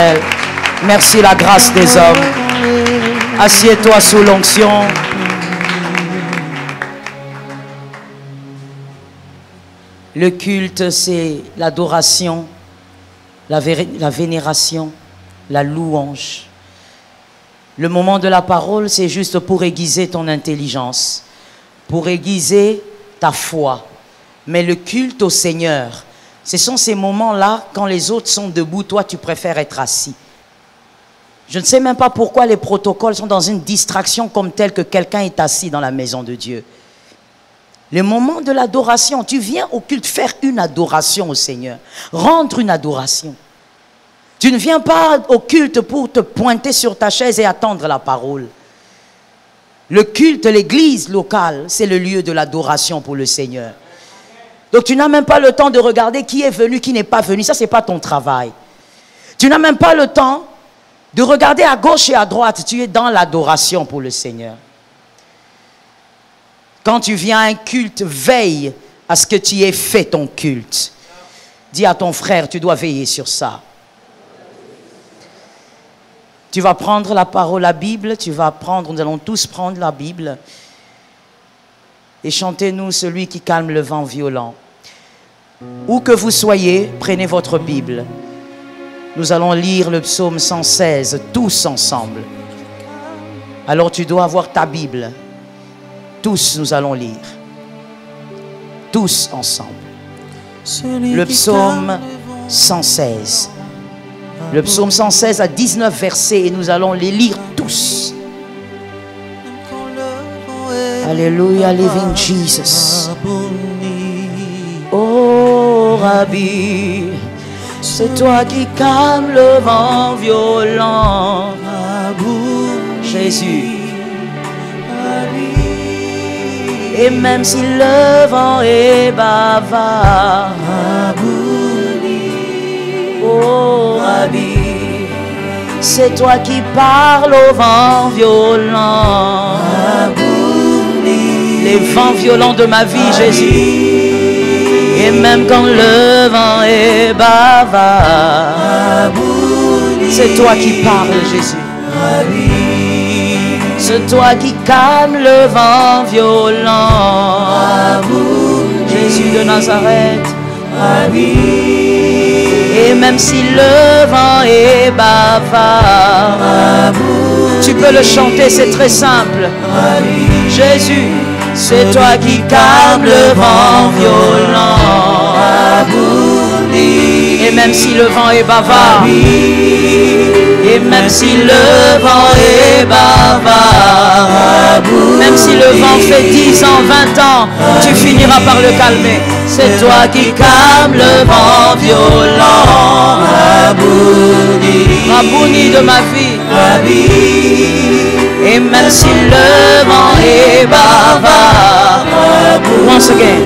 Merci la grâce des hommes. Assieds-toi sous l'onction. Le culte, c'est l'adoration, la vénération, la louange. Le moment de la parole, c'est juste pour aiguiser ton intelligence, pour aiguiser ta foi. Mais le culte au Seigneur, ce sont ces moments-là, quand les autres sont debout, toi tu préfères être assis. Je ne sais même pas pourquoi les protocoles sont dans une distraction comme telle que quelqu'un est assis dans la maison de Dieu. Le moment de l'adoration, tu viens au culte faire une adoration au Seigneur, rendre une adoration. Tu ne viens pas au culte pour te pointer sur ta chaise et attendre la parole. Le culte, l'église locale, c'est le lieu de l'adoration pour le Seigneur. Donc tu n'as même pas le temps de regarder qui est venu, qui n'est pas venu. Ça, ce n'est pas ton travail. Tu n'as même pas le temps de regarder à gauche et à droite. Tu es dans l'adoration pour le Seigneur. Quand tu viens à un culte, veille à ce que tu aies fait ton culte. Dis à ton frère, tu dois veiller sur ça. Tu vas prendre la parole, la Bible, nous allons tous prendre la Bible. Et chantez-nous celui qui calme le vent violent. Où que vous soyez, prenez votre Bible. Nous allons lire le psaume 116, tous ensemble. Alors tu dois avoir ta Bible. Tous nous allons lire. Tous ensemble. Le psaume 116. Le psaume 116 a 19 versets et nous allons les lire tous. Alléluia, living Jesus. Oh Rabbi, c'est toi qui calmes le vent violent. Jésus. Et même si le vent est bavard, oh Rabbi, c'est toi qui parles au vent violent. Les vents violents de ma vie, Jésus. Et même quand le vent est bavard, c'est toi qui parles, Jésus. C'est toi qui calme le vent violent. Jésus de Nazareth. Et même si le vent est bavard, tu peux le chanter, c'est très simple. Jésus, c'est toi qui calme le vent violent. Et même si le vent est bavard, et même si le vent est bavard, même si le vent fait 10 ans, 20 ans, tu finiras par le calmer. C'est toi qui calme le vent violent. Rabouni de ma vie. Et même si le vent est bavard, once again.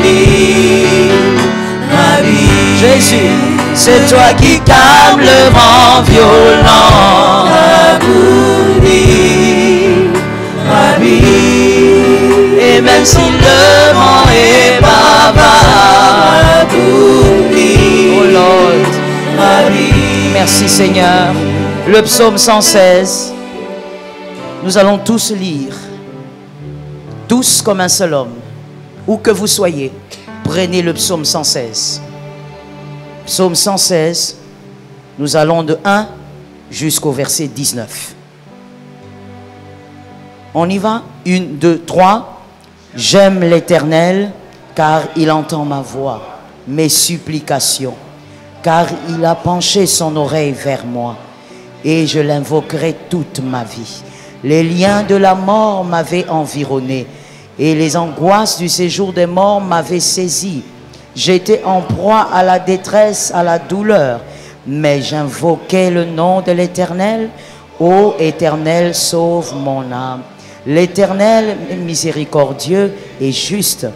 Jésus, c'est toi qui calme le vent violent. Et même si le vent est bavard, oh Lord, merci Seigneur. Le psaume 116, nous allons tous lire, tous comme un seul homme, où que vous soyez, prenez le psaume 116. Psaume 116, nous allons de 1 jusqu'au verset 19. On y va? 1, 2, 3. J'aime l'Éternel, car il entend ma voix, mes supplications, car il a penché son oreille vers moi, et je l'invoquerai toute ma vie. Les liens de la mort m'avaient environné, et les angoisses du séjour des morts m'avaient saisi. J'étais en proie à la détresse, à la douleur, mais j'invoquais le nom de l'Éternel. Ô Éternel, sauve mon âme. L'Éternel est miséricordieux et juste.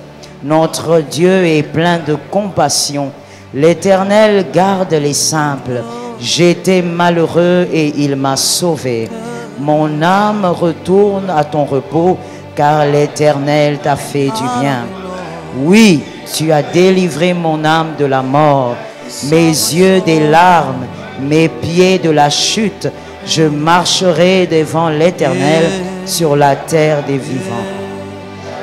Notre Dieu est plein de compassion. L'Éternel garde les simples. J'étais malheureux et il m'a sauvé. Mon âme retourne à ton repos, car l'Éternel t'a fait du bien. Oui, tu as délivré mon âme de la mort, mes yeux des larmes, mes pieds de la chute. Je marcherai devant l'Éternel sur la terre des vivants.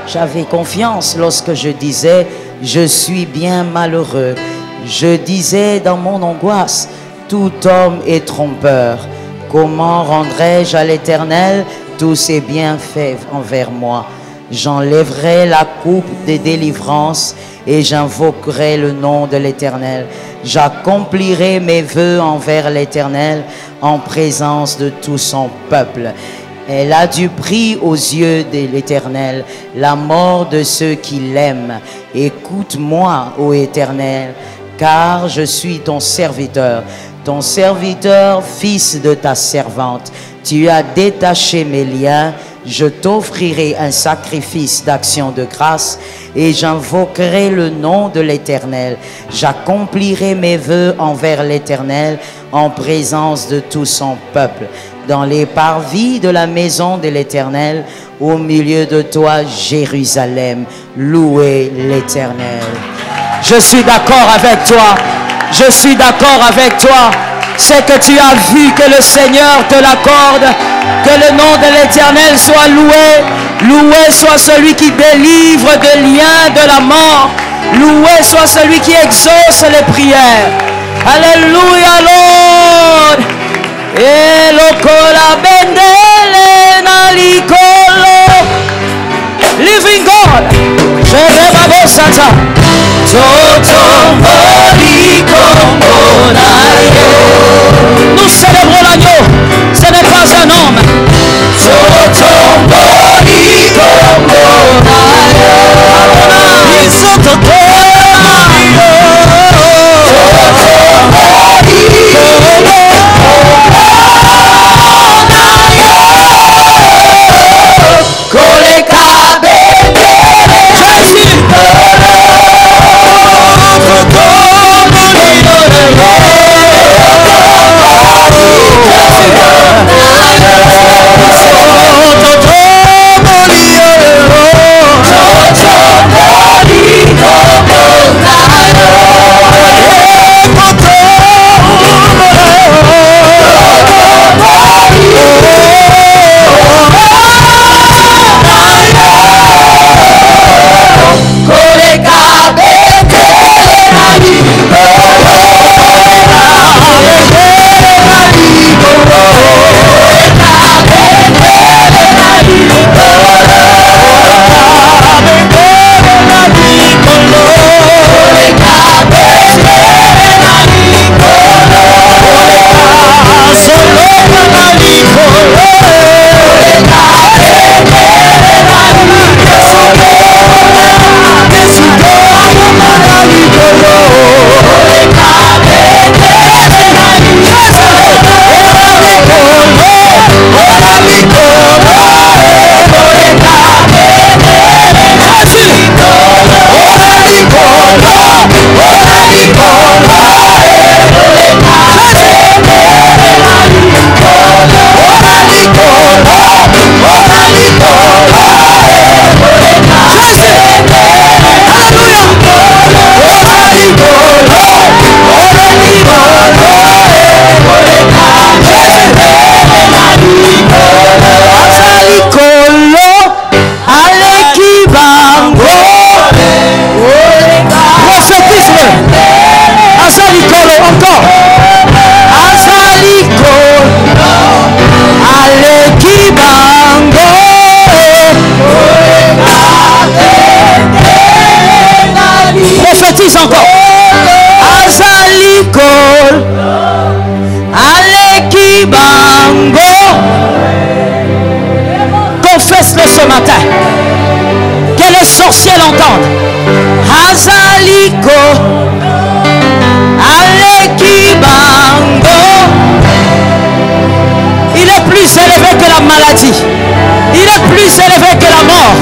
J'avais confiance lorsque je disais, je suis bien malheureux. Je disais dans mon angoisse, tout homme est trompeur. Comment rendrai-je à l'Éternel tous ses bienfaits envers moi? J'enlèverai la coupe des délivrances et j'invoquerai le nom de l'Éternel. J'accomplirai mes vœux envers l'Éternel en présence de tout son peuple. Elle a du prix aux yeux de l'Éternel, la mort de ceux qui l'aiment. Écoute-moi, ô Éternel, car je suis ton serviteur, fils de ta servante. Tu as détaché mes liens. Je t'offrirai un sacrifice d'action de grâce et j'invoquerai le nom de l'Éternel. J'accomplirai mes vœux envers l'Éternel en présence de tout son peuple. Dans les parvis de la maison de l'Éternel, au milieu de toi, Jérusalem, louez l'Éternel. Je suis d'accord avec toi. Je suis d'accord avec toi. C'est que tu as vu que le Seigneur te l'accorde. Que le nom de l'Éternel soit loué. Loué soit celui qui délivre des liens de la mort. Loué soit celui qui exauce les prières. Alléluia, Lord. Et locola bendele nalicolo. Living God. Je rêve à Satan. Nous célébrons l'agneau. Ce n'est pas un homme. Prophétise encore. Azalikol Alekibango. Confesse-le ce matin. Que les sorciers l'entendent. Azaliko Alekibango. Il est plus élevé que la maladie. Il est plus élevé que la mort.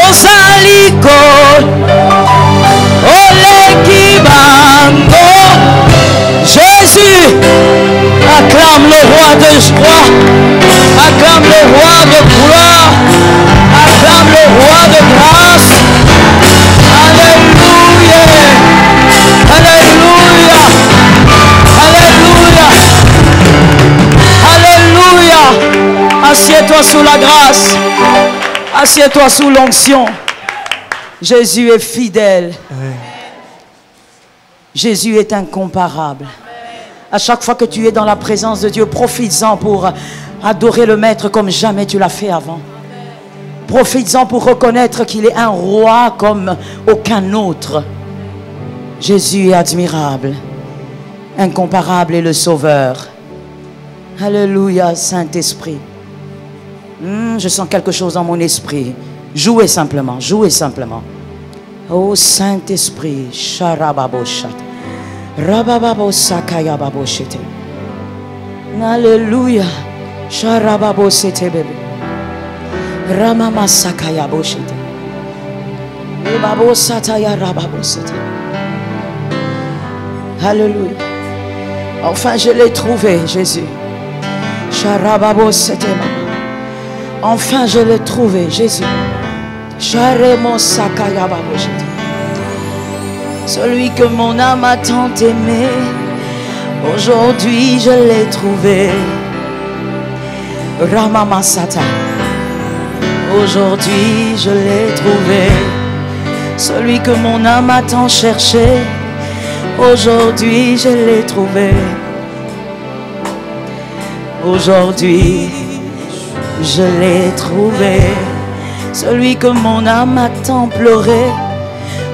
Ozaliko Olekibango. Jésus, acclame le roi de joie, acclame le roi de gloire, acclame le roi de grâce. Alléluia, alléluia, alléluia. Assieds-toi sous la grâce. Assieds-toi sous l'onction. Jésus est fidèle. Jésus est incomparable. À chaque fois que tu es dans la présence de Dieu, profites-en pour adorer le Maître comme jamais tu l'as fait avant. Profites-en pour reconnaître qu'il est un roi comme aucun autre. Jésus est admirable, incomparable et le Sauveur. Alléluia, Saint-Esprit. Je sens quelque chose dans mon esprit. Jouez simplement, jouez simplement. Oh Saint-Esprit, Sharababoshat. Rabababosakayababoshete. Alléluia. Sharababosete bébé. Ramamasakayaboshete. Ebabosataya rababosete. Alléluia. Enfin, je l'ai trouvé, Jésus. Sharababosete. Enfin, je l'ai trouvé, Jésus. Sharemosakayababoshete. Celui que mon âme a tant aimé, aujourd'hui je l'ai trouvé. Ramamasata. Aujourd'hui je l'ai trouvé. Celui que mon âme a tant cherché, aujourd'hui je l'ai trouvé. Aujourd'hui je l'ai trouvé. Celui que mon âme a tant pleuré,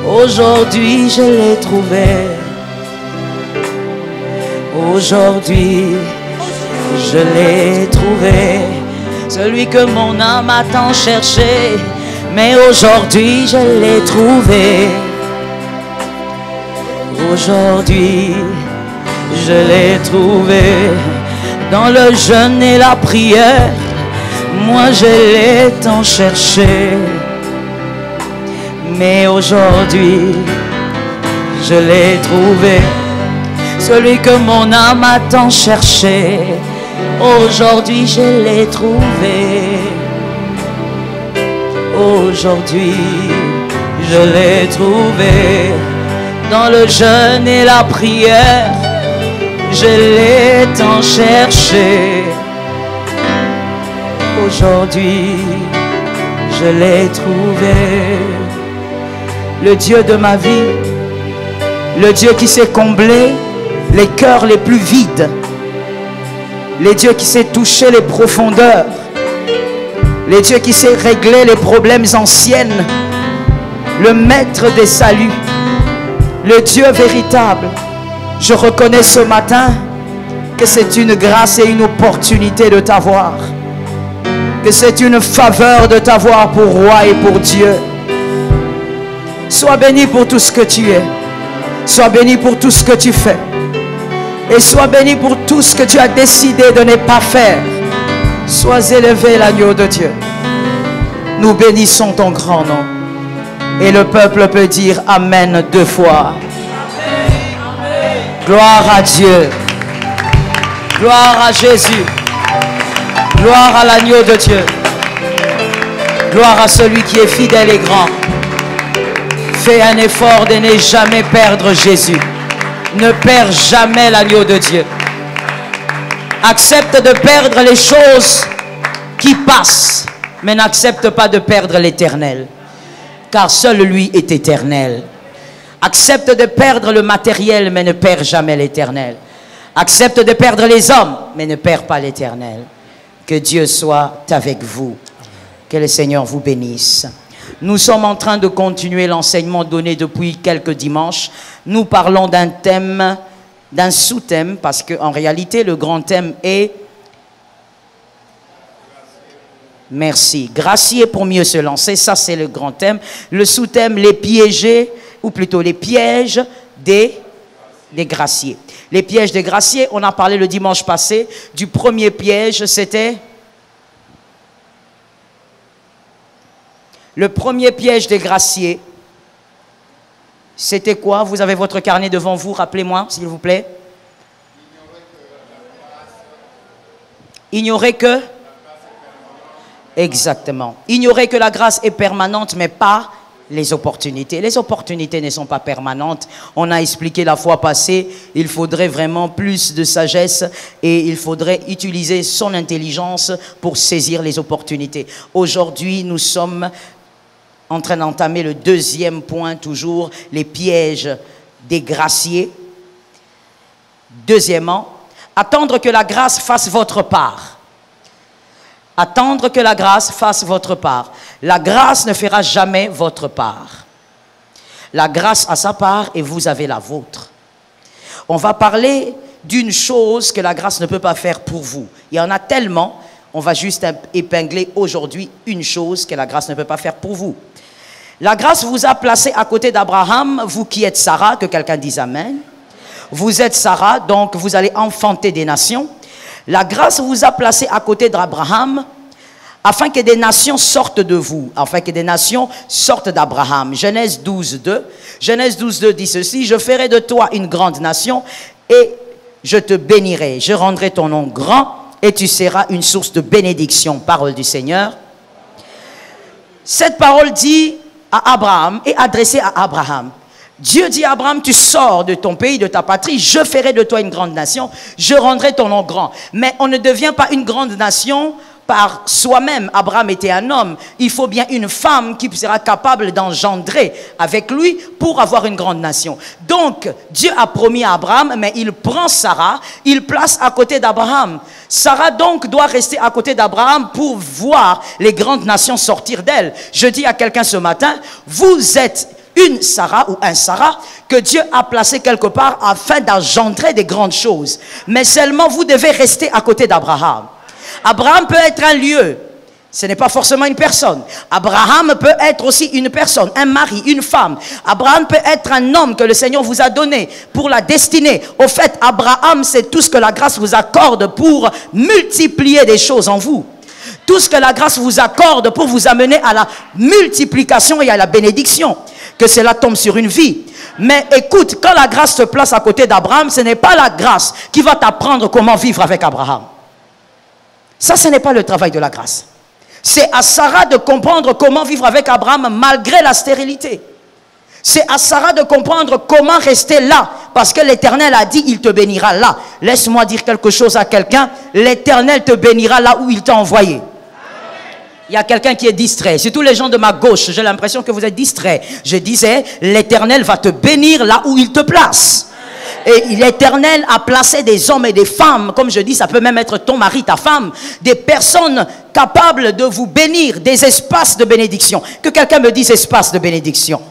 aujourd'hui je l'ai trouvé. Aujourd'hui je l'ai trouvé. Celui que mon âme a tant cherché, mais aujourd'hui je l'ai trouvé. Aujourd'hui je l'ai trouvé. Dans le jeûne et la prière, moi je l'ai tant cherché. Mais aujourd'hui, je l'ai trouvé. Celui que mon âme a tant cherché, aujourd'hui je l'ai trouvé. Aujourd'hui, je l'ai trouvé. Dans le jeûne et la prière, je l'ai tant cherché. Aujourd'hui, je l'ai trouvé. Le Dieu de ma vie, le Dieu qui sait combler les cœurs les plus vides, le Dieu qui sait toucher les profondeurs, le Dieu qui sait régler les problèmes anciens, le Maître des saluts, le Dieu véritable. Je reconnais ce matin que c'est une grâce et une opportunité de t'avoir, que c'est une faveur de t'avoir pour roi et pour Dieu. Sois béni pour tout ce que tu es. Sois béni pour tout ce que tu fais. Et sois béni pour tout ce que tu as décidé de ne pas faire. Sois élevé, l'agneau de Dieu. Nous bénissons ton grand nom. Et le peuple peut dire Amen 2 fois. Gloire à Dieu. Gloire à Jésus. Gloire à l'agneau de Dieu. Gloire à celui qui est fidèle et grand. Fais un effort de ne jamais perdre Jésus. Ne perds jamais l'agneau de Dieu. Accepte de perdre les choses qui passent, mais n'accepte pas de perdre l'éternel. Car seul lui est éternel. Accepte de perdre le matériel, mais ne perds jamais l'éternel. Accepte de perdre les hommes, mais ne perds pas l'éternel. Que Dieu soit avec vous. Que le Seigneur vous bénisse. Nous sommes en train de continuer l'enseignement donné depuis quelques dimanches. Nous parlons d'un thème, d'un sous-thème, parce qu'en réalité, le grand thème est... Merci. Gracier pour mieux se lancer, ça c'est le grand thème. Le sous-thème, les piégés, ou plutôt les pièges des graciers. Les pièges des graciers, on a parlé le dimanche passé. Du premier piège, c'était... Le premier piège des graciers, c'était quoi? Vous avez votre carnet devant vous, rappelez-moi, s'il vous plaît. Ignorer que... Exactement. Ignorer que la grâce est permanente, mais pas les opportunités. Les opportunités ne sont pas permanentes. On a expliqué la fois passée, il faudrait vraiment plus de sagesse et il faudrait utiliser son intelligence pour saisir les opportunités. Aujourd'hui, nous sommes en train d'entamer le deuxième point, toujours les pièges des graciers. Deuxièmement, attendre que la grâce fasse votre part. Attendre que la grâce fasse votre part. La grâce ne fera jamais votre part. La grâce a sa part et vous avez la vôtre. On va parler d'une chose que la grâce ne peut pas faire pour vous. Il y en a tellement, on va juste épingler aujourd'hui une chose que la grâce ne peut pas faire pour vous. La grâce vous a placé à côté d'Abraham, vous qui êtes Sarah, que quelqu'un dise Amen. Vous êtes Sarah, donc vous allez enfanter des nations. La grâce vous a placé à côté d'Abraham afin que des nations sortent de vous, afin que des nations sortent d'Abraham. Genèse 12, 2. Genèse 12, 2 dit ceci: je ferai de toi une grande nation et je te bénirai. Je rendrai ton nom grand et tu seras une source de bénédiction. Parole du Seigneur. Cette parole dit à Abraham et adressée à Abraham. Dieu dit à Abraham, tu sors de ton pays, de ta patrie, je ferai de toi une grande nation, je rendrai ton nom grand. Mais on ne devient pas une grande nation par soi-même. Abraham était un homme. Il faut bien une femme qui sera capable d'engendrer avec lui pour avoir une grande nation. Donc, Dieu a promis à Abraham, mais il prend Sarah, il place à côté d'Abraham. Sarah donc doit rester à côté d'Abraham pour voir les grandes nations sortir d'elle. Je dis à quelqu'un ce matin, vous êtes une Sarah ou un Sarah que Dieu a placé quelque part afin d'engendrer des grandes choses. Mais seulement vous devez rester à côté d'Abraham. Abraham peut être un lieu, ce n'est pas forcément une personne. Abraham peut être aussi une personne, un mari, une femme. Abraham peut être un homme que le Seigneur vous a donné pour la destinée. Au fait, Abraham, c'est tout ce que la grâce vous accorde pour multiplier des choses en vous. Tout ce que la grâce vous accorde pour vous amener à la multiplication et à la bénédiction. Que cela tombe sur une vie. Mais écoute, quand la grâce te place à côté d'Abraham, ce n'est pas la grâce qui va t'apprendre comment vivre avec Abraham. Ça, ce n'est pas le travail de la grâce. C'est à Sarah de comprendre comment vivre avec Abraham malgré la stérilité. C'est à Sarah de comprendre comment rester là. Parce que l'Éternel a dit, il te bénira là. Laisse-moi dire quelque chose à quelqu'un. L'Éternel te bénira là où il t'a envoyé. Il y a quelqu'un qui est distrait. Surtout les gens de ma gauche, j'ai l'impression que vous êtes distraits. Je disais, l'Éternel va te bénir là où il te place. Et l'Éternel a placé des hommes et des femmes, comme je dis, ça peut même être ton mari, ta femme, des personnes capables de vous bénir, des espaces de bénédiction. Que quelqu'un me dise espace de bénédiction.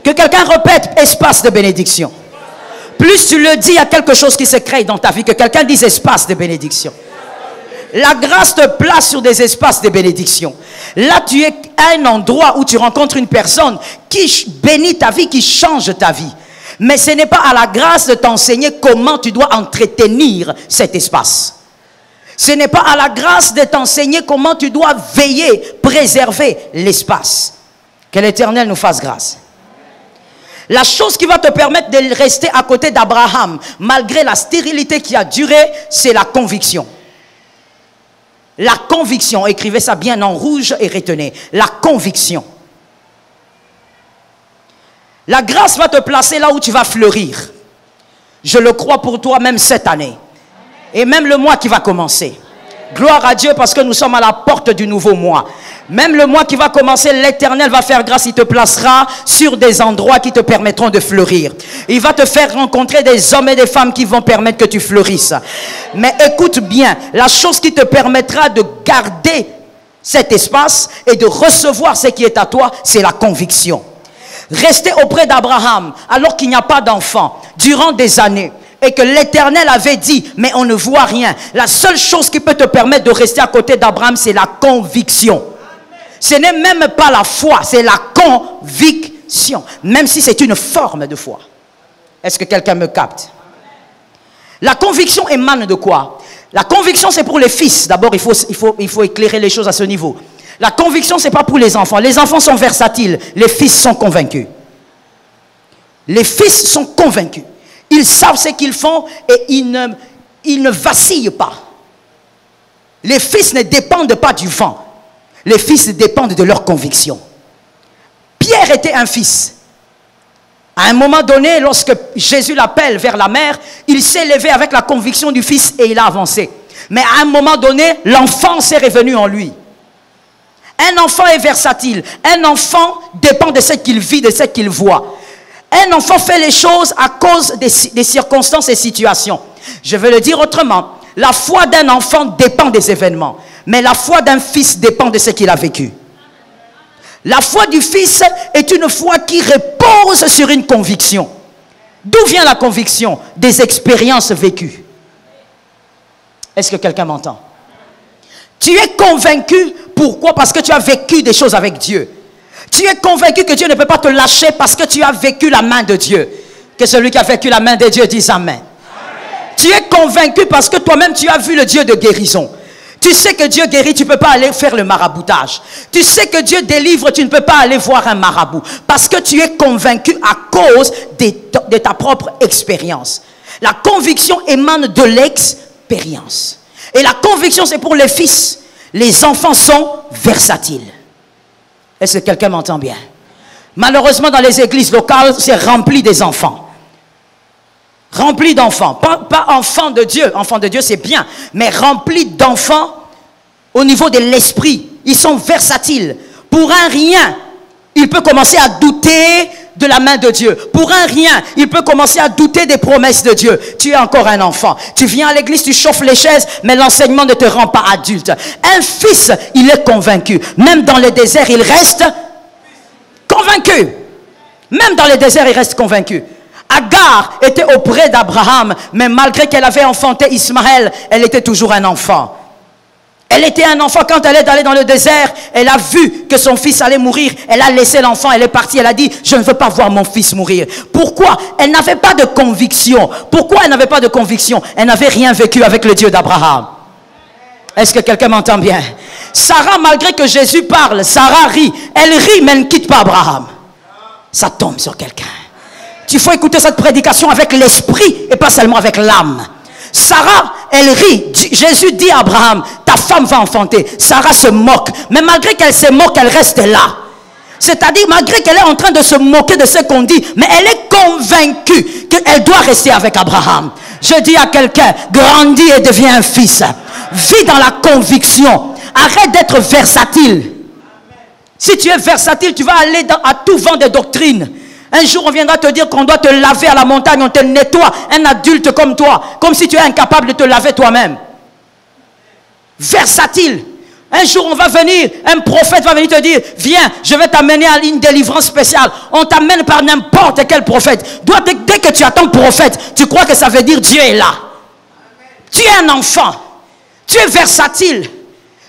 Que quelqu'un répète espace de bénédiction. Plus tu le dis, il y a quelque chose qui se crée dans ta vie. Que quelqu'un dise espace de bénédiction. La grâce te place sur des espaces de bénédiction. Là, tu es à un endroit où tu rencontres une personne qui bénit ta vie, qui change ta vie. Mais ce n'est pas à la grâce de t'enseigner comment tu dois entretenir cet espace. Ce n'est pas à la grâce de t'enseigner comment tu dois veiller, préserver l'espace. Que l'Éternel nous fasse grâce. La chose qui va te permettre de rester à côté d'Abraham, malgré la stérilité qui a duré, c'est la conviction. La conviction, écrivez ça bien en rouge et retenez. La conviction. La grâce va te placer là où tu vas fleurir. Je le crois pour toi même cette année. Et même le mois qui va commencer. Gloire à Dieu parce que nous sommes à la porte du nouveau mois. Même le mois qui va commencer, l'Éternel va faire grâce. Il te placera sur des endroits qui te permettront de fleurir. Il va te faire rencontrer des hommes et des femmes qui vont permettre que tu fleurisses. Mais écoute bien, la chose qui te permettra de garder cet espace et de recevoir ce qui est à toi, c'est la conviction. Rester auprès d'Abraham alors qu'il n'y a pas d'enfant durant des années. Et que l'Éternel avait dit, mais on ne voit rien. La seule chose qui peut te permettre de rester à côté d'Abraham, c'est la conviction. Ce n'est même pas la foi, c'est la conviction. Même si c'est une forme de foi. Est-ce que quelqu'un me capte? La conviction émane de quoi? La conviction, c'est pour les fils. D'abord, il faut éclairer les choses à ce niveau. La conviction, ce n'est pas pour les enfants. Les enfants sont versatiles. Les fils sont convaincus. Les fils sont convaincus. Ils savent ce qu'ils font et ils ne vacillent pas. Les fils ne dépendent pas du vent. Les fils dépendent de leur conviction. Pierre était un fils. À un moment donné, lorsque Jésus l'appelle vers la mer, il s'est levé avec la conviction du fils et il a avancé. Mais à un moment donné, l'enfance est revenue en lui. Un enfant est versatile. Un enfant dépend de ce qu'il vit, de ce qu'il voit. Un enfant fait les choses à cause des circonstances et situations. Je vais le dire autrement. La foi d'un enfant dépend des événements. Mais la foi d'un fils dépend de ce qu'il a vécu. La foi du fils est une foi qui repose sur une conviction. D'où vient la conviction? Des expériences vécues. Est-ce que quelqu'un m'entend? Tu es convaincu, pourquoi? Parce que tu as vécu des choses avec Dieu. Tu es convaincu que Dieu ne peut pas te lâcher parce que tu as vécu la main de Dieu. Que celui qui a vécu la main de Dieu dise Amen. Amen. Tu es convaincu parce que toi-même tu as vu le Dieu de guérison. Tu sais que Dieu guérit, tu ne peux pas aller faire le maraboutage. Tu sais que Dieu délivre, tu ne peux pas aller voir un marabout. Parce que tu es convaincu à cause de ta propre expérience. La conviction émane de l'expérience. Et la conviction, c'est pour les fils. Les enfants sont versatiles. Est-ce que quelqu'un m'entend bien? Malheureusement, dans les églises locales, c'est rempli des enfants. Rempli d'enfants. Pas enfants de Dieu. Enfants de Dieu, c'est bien. Mais rempli d'enfants au niveau de l'esprit. Ils sont versatiles. Pour un rien, il peut commencer à douter de la main de Dieu. Pour un rien, il peut commencer à douter des promesses de Dieu. Tu es encore un enfant. Tu viens à l'église, tu chauffes les chaises, mais l'enseignement ne te rend pas adulte. Un fils, il est convaincu. Même dans le désert, il reste convaincu. Même dans le désert, il reste convaincu. Agar était auprès d'Abraham, mais malgré qu'elle avait enfanté Ismaël, elle était toujours un enfant. Elle était un enfant quand elle est allée dans le désert. Elle a vu que son fils allait mourir. Elle a laissé l'enfant, elle est partie. Elle a dit, je ne veux pas voir mon fils mourir. Pourquoi? Elle n'avait pas de conviction. Pourquoi elle n'avait pas de conviction? Elle n'avait rien vécu avec le Dieu d'Abraham. Est-ce que quelqu'un m'entend bien? Sarah, malgré que Jésus parle, Sarah rit. Elle rit, mais elle ne quitte pas Abraham. Ça tombe sur quelqu'un. Il faut écouter cette prédication avec l'esprit et pas seulement avec l'âme. Sarah, elle rit. Jésus dit à Abraham, ta femme va enfanter. Sarah se moque. Mais malgré qu'elle se moque, elle reste là. C'est-à-dire, malgré qu'elle est en train de se moquer de ce qu'on dit, mais elle est convaincue qu'elle doit rester avec Abraham. Je dis à quelqu'un, grandis et deviens un fils. Vis dans la conviction. Arrête d'être versatile. Si tu es versatile, tu vas aller à tout vent des doctrines. Un jour, on viendra te dire qu'on doit te laver à la montagne, on te nettoie, un adulte comme toi, comme si tu es incapable de te laver toi-même. Versatile. Un jour, on va venir, un prophète va venir te dire, viens, je vais t'amener à une délivrance spéciale. On t'amène par n'importe quel prophète. Dès que tu attends prophète, tu crois que ça veut dire Dieu est là. Tu es un enfant. Tu es versatile.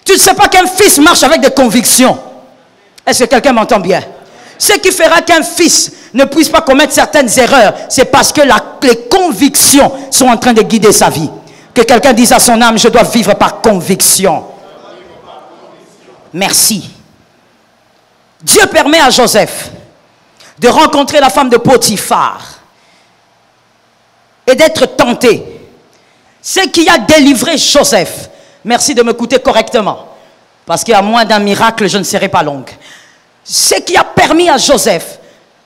Tu ne sais pas qu'un fils marche avec des convictions. Est-ce que quelqu'un m'entend bien? Ce qui fera qu'un fils ne puisse pas commettre certaines erreurs, c'est parce que les convictions sont en train de guider sa vie. Que quelqu'un dise à son âme, je dois vivre par conviction. Merci. Dieu permet à Joseph de rencontrer la femme de Potiphar et d'être tenté. Ce qui a délivré Joseph, merci de m'écouter correctement, parce qu'à moins d'un miracle, je ne serai pas longue. Ce qui a permis à Joseph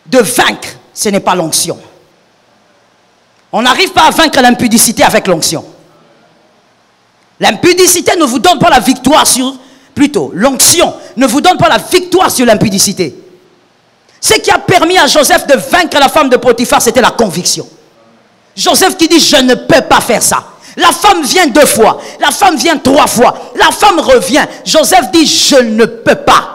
de vaincre, ce n'est pas l'onction. On n'arrive pas à vaincre l'impudicité avec l'onction. L'impudicité ne vous donne pas la victoire sur... Plutôt, l'onction ne vous donne pas la victoire sur l'impudicité. Ce qui a permis à Joseph de vaincre la femme de Potiphar, c'était la conviction. Joseph qui dit, je ne peux pas faire ça. La femme vient 2 fois, la femme vient 3 fois, la femme revient. Joseph dit, je ne peux pas.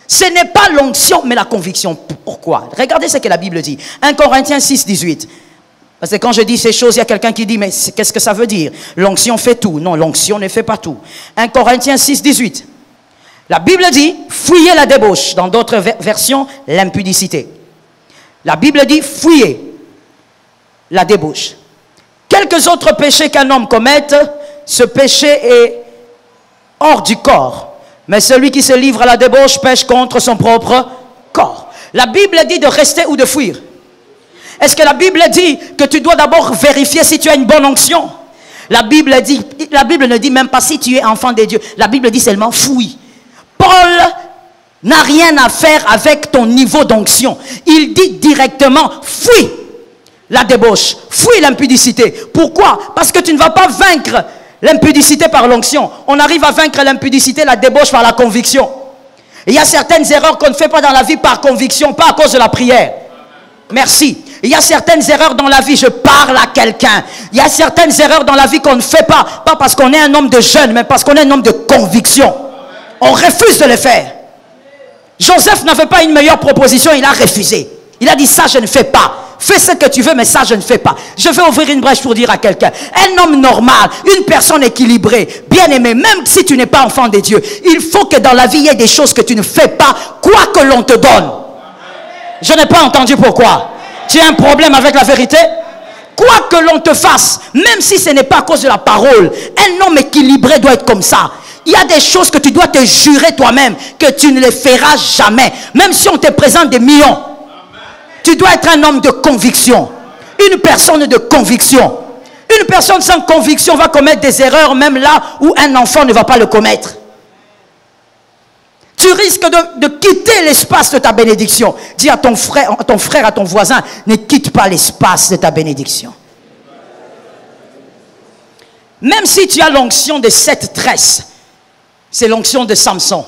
Ce n'est pas l'onction, mais la conviction. Pourquoi? Regardez ce que la Bible dit. 1 Corinthiens 6, 18. Parce que quand je dis ces choses, il y a quelqu'un qui dit, mais qu'est-ce que ça veut dire? L'onction fait tout. Non, l'onction ne fait pas tout. 1 Corinthiens 6, 18. La Bible dit, fuyez la débauche. Dans d'autres versions, l'impudicité. La Bible dit, fuyez la débauche. Quelques autres péchés qu'un homme commette, ce péché est hors du corps. Mais celui qui se livre à la débauche pêche contre son propre corps. La Bible dit de rester ou de fuir. Est-ce que la Bible dit que tu dois d'abord vérifier si tu as une bonne onction? La Bible ne dit même pas si tu es enfant de Dieu. La Bible dit seulement fuis. Paul n'a rien à faire avec ton niveau d'onction. Il dit directement, fuis la débauche, fuis l'impudicité. Pourquoi? Parce que tu ne vas pas vaincre l'impudicité par l'onction. On arrive à vaincre l'impudicité, la débauche par la conviction. Il y a certaines erreurs qu'on ne fait pas dans la vie par conviction, pas à cause de la prière. Merci. Il y a certaines erreurs dans la vie, je parle à quelqu'un. Il y a certaines erreurs dans la vie qu'on ne fait pas parce qu'on est un homme de jeûne, mais parce qu'on est un homme de conviction. On refuse de le faire. Joseph n'avait pas une meilleure proposition, il a refusé. Il a dit ça je ne fais pas. Fais ce que tu veux, mais ça je ne fais pas. Je vais ouvrir une brèche pour dire à quelqu'un, un homme normal, une personne équilibrée, bien aimée, même si tu n'es pas enfant de Dieu, il faut que dans la vie il y ait des choses que tu ne fais pas, quoi que l'on te donne. Je n'ai pas entendu pourquoi. Tu as un problème avec la vérité? Quoi que l'on te fasse, même si ce n'est pas à cause de la parole, un homme équilibré doit être comme ça. Il y a des choses que tu dois te jurer toi-même que tu ne les feras jamais. Même si on te présente des millions. Tu dois être un homme de conviction. Une personne de conviction. Une personne sans conviction va commettre des erreurs même là où un enfant ne va pas le commettre. Tu risques de quitter l'espace de ta bénédiction. Dis à ton frère, à ton voisin, ne quitte pas l'espace de ta bénédiction. Même si tu as l'onction de 7 tresses, c'est l'onction de Samson.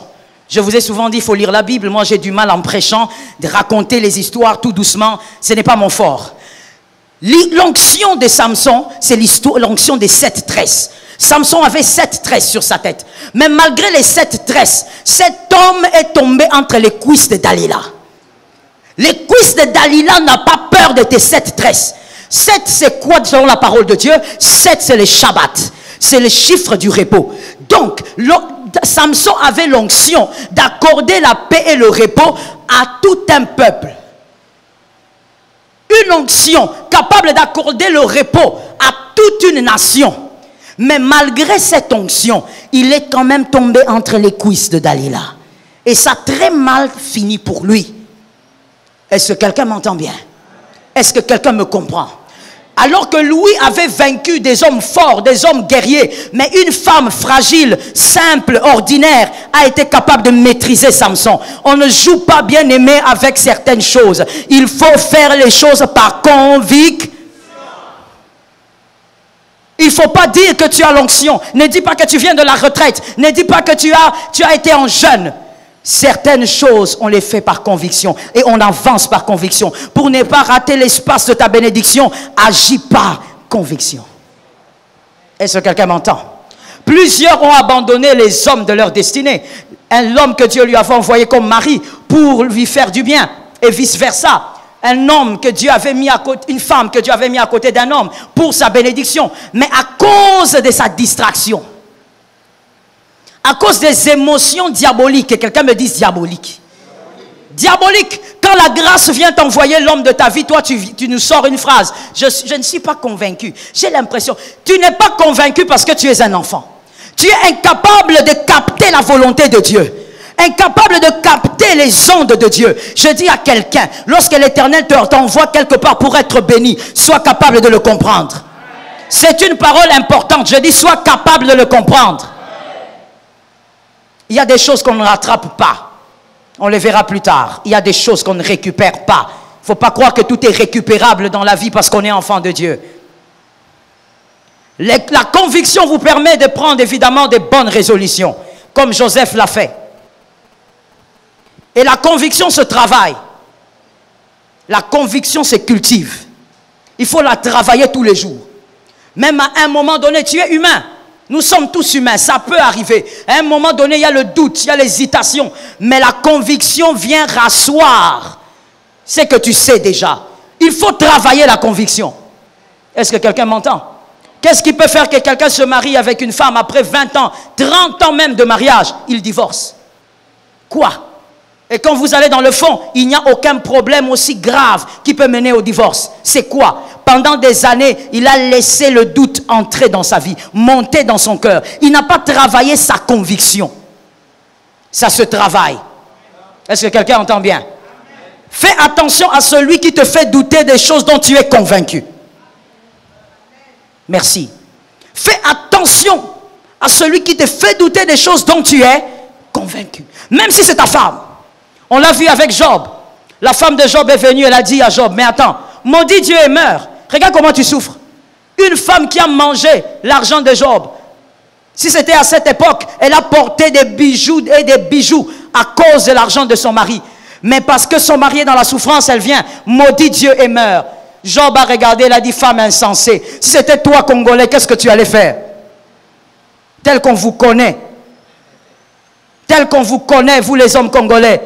Je vous ai souvent dit, il faut lire la Bible. Moi, j'ai du mal en prêchant de raconter les histoires tout doucement. Ce n'est pas mon fort. L'onction de Samson, c'est l'onction des 7 tresses. Samson avait 7 tresses sur sa tête. Mais malgré les 7 tresses, cet homme est tombé entre les cuisses de Dalila. Les cuisses de Dalila n'ont pas peur de tes 7 tresses. 7, c'est quoi selon la parole de Dieu? 7, c'est le Shabbat. C'est le chiffre du repos. Donc, Samson avait l'onction d'accorder la paix et le repos à tout un peuple. Une onction capable d'accorder le repos à toute une nation. Mais malgré cette onction, il est quand même tombé entre les cuisses de Dalila. Et ça a très mal fini pour lui. Est-ce que quelqu'un m'entend bien? Est-ce que quelqu'un me comprend? Alors que Louis avait vaincu des hommes forts, des hommes guerriers, mais une femme fragile, simple, ordinaire, a été capable de maîtriser Samson. On ne joue pas bien aimé avec certaines choses. Il faut faire les choses par conviction. Il ne faut pas dire que tu as l'onction. Ne dis pas que tu viens de la retraite. Ne dis pas que tu as été en jeûne. Certaines choses, on les fait par conviction. Et on avance par conviction. Pour ne pas rater l'espace de ta bénédiction, agis par conviction. Est-ce que quelqu'un m'entend? Plusieurs ont abandonné les hommes de leur destinée. L'homme que Dieu lui avait envoyé comme mari pour lui faire du bien. Et vice versa. Un homme que Dieu avait mis à côté, une femme que Dieu avait mis à côté d'un homme pour sa bénédiction. Mais à cause de sa distraction, à cause des émotions diaboliques, et quelqu'un me dise diabolique. Diabolique. Quand la grâce vient t'envoyer l'homme de ta vie, toi tu nous sors une phrase. Je ne suis pas convaincu. J'ai l'impression. Tu n'es pas convaincu parce que tu es un enfant. Tu es incapable de capter la volonté de Dieu. Incapable de capter les ondes de Dieu. Je dis à quelqu'un, lorsque l'Éternel t'envoie quelque part pour être béni, sois capable de le comprendre. C'est une parole importante. Je dis, sois capable de le comprendre. Il y a des choses qu'on ne rattrape pas. On les verra plus tard. Il y a des choses qu'on ne récupère pas. Il ne faut pas croire que tout est récupérable dans la vie parce qu'on est enfant de Dieu. La conviction vous permet de prendre évidemment des bonnes résolutions, comme Joseph l'a fait. Et la conviction se travaille. La conviction se cultive. Il faut la travailler tous les jours. Même à un moment donné, tu es humain. Nous sommes tous humains, ça peut arriver. À un moment donné, il y a le doute, il y a l'hésitation. Mais la conviction vient rasseoir ce que tu sais déjà. Il faut travailler la conviction. Est-ce que quelqu'un m'entend? Qu'est-ce qui peut faire que quelqu'un se marie avec une femme après 20 ans, 30 ans même de mariage? Il divorce. Quoi? Et quand vous allez dans le fond, il n'y a aucun problème aussi grave qui peut mener au divorce. C'est quoi? Pendant des années, il a laissé le doute entrer dans sa vie, monter dans son cœur. Il n'a pas travaillé sa conviction. Ça se travaille. Est-ce que quelqu'un entend bien? Fais attention à celui qui te fait douter des choses dont tu es convaincu. Merci. Fais attention à celui qui te fait douter des choses dont tu es convaincu. Même si c'est ta femme. On l'a vu avec Job. La femme de Job est venue, elle a dit à Job, mais attends, maudit Dieu et meurt. Regarde comment tu souffres. Une femme qui a mangé l'argent de Job. Si c'était à cette époque, elle a porté des bijoux et des bijoux à cause de l'argent de son mari. Mais parce que son mari est dans la souffrance, elle vient, maudit Dieu et meurt. Job a regardé, elle a dit, femme insensée. Si c'était toi, Congolais, qu'est-ce que tu allais faire? Tel qu'on vous connaît. Tel qu'on vous connaît, vous les hommes congolais.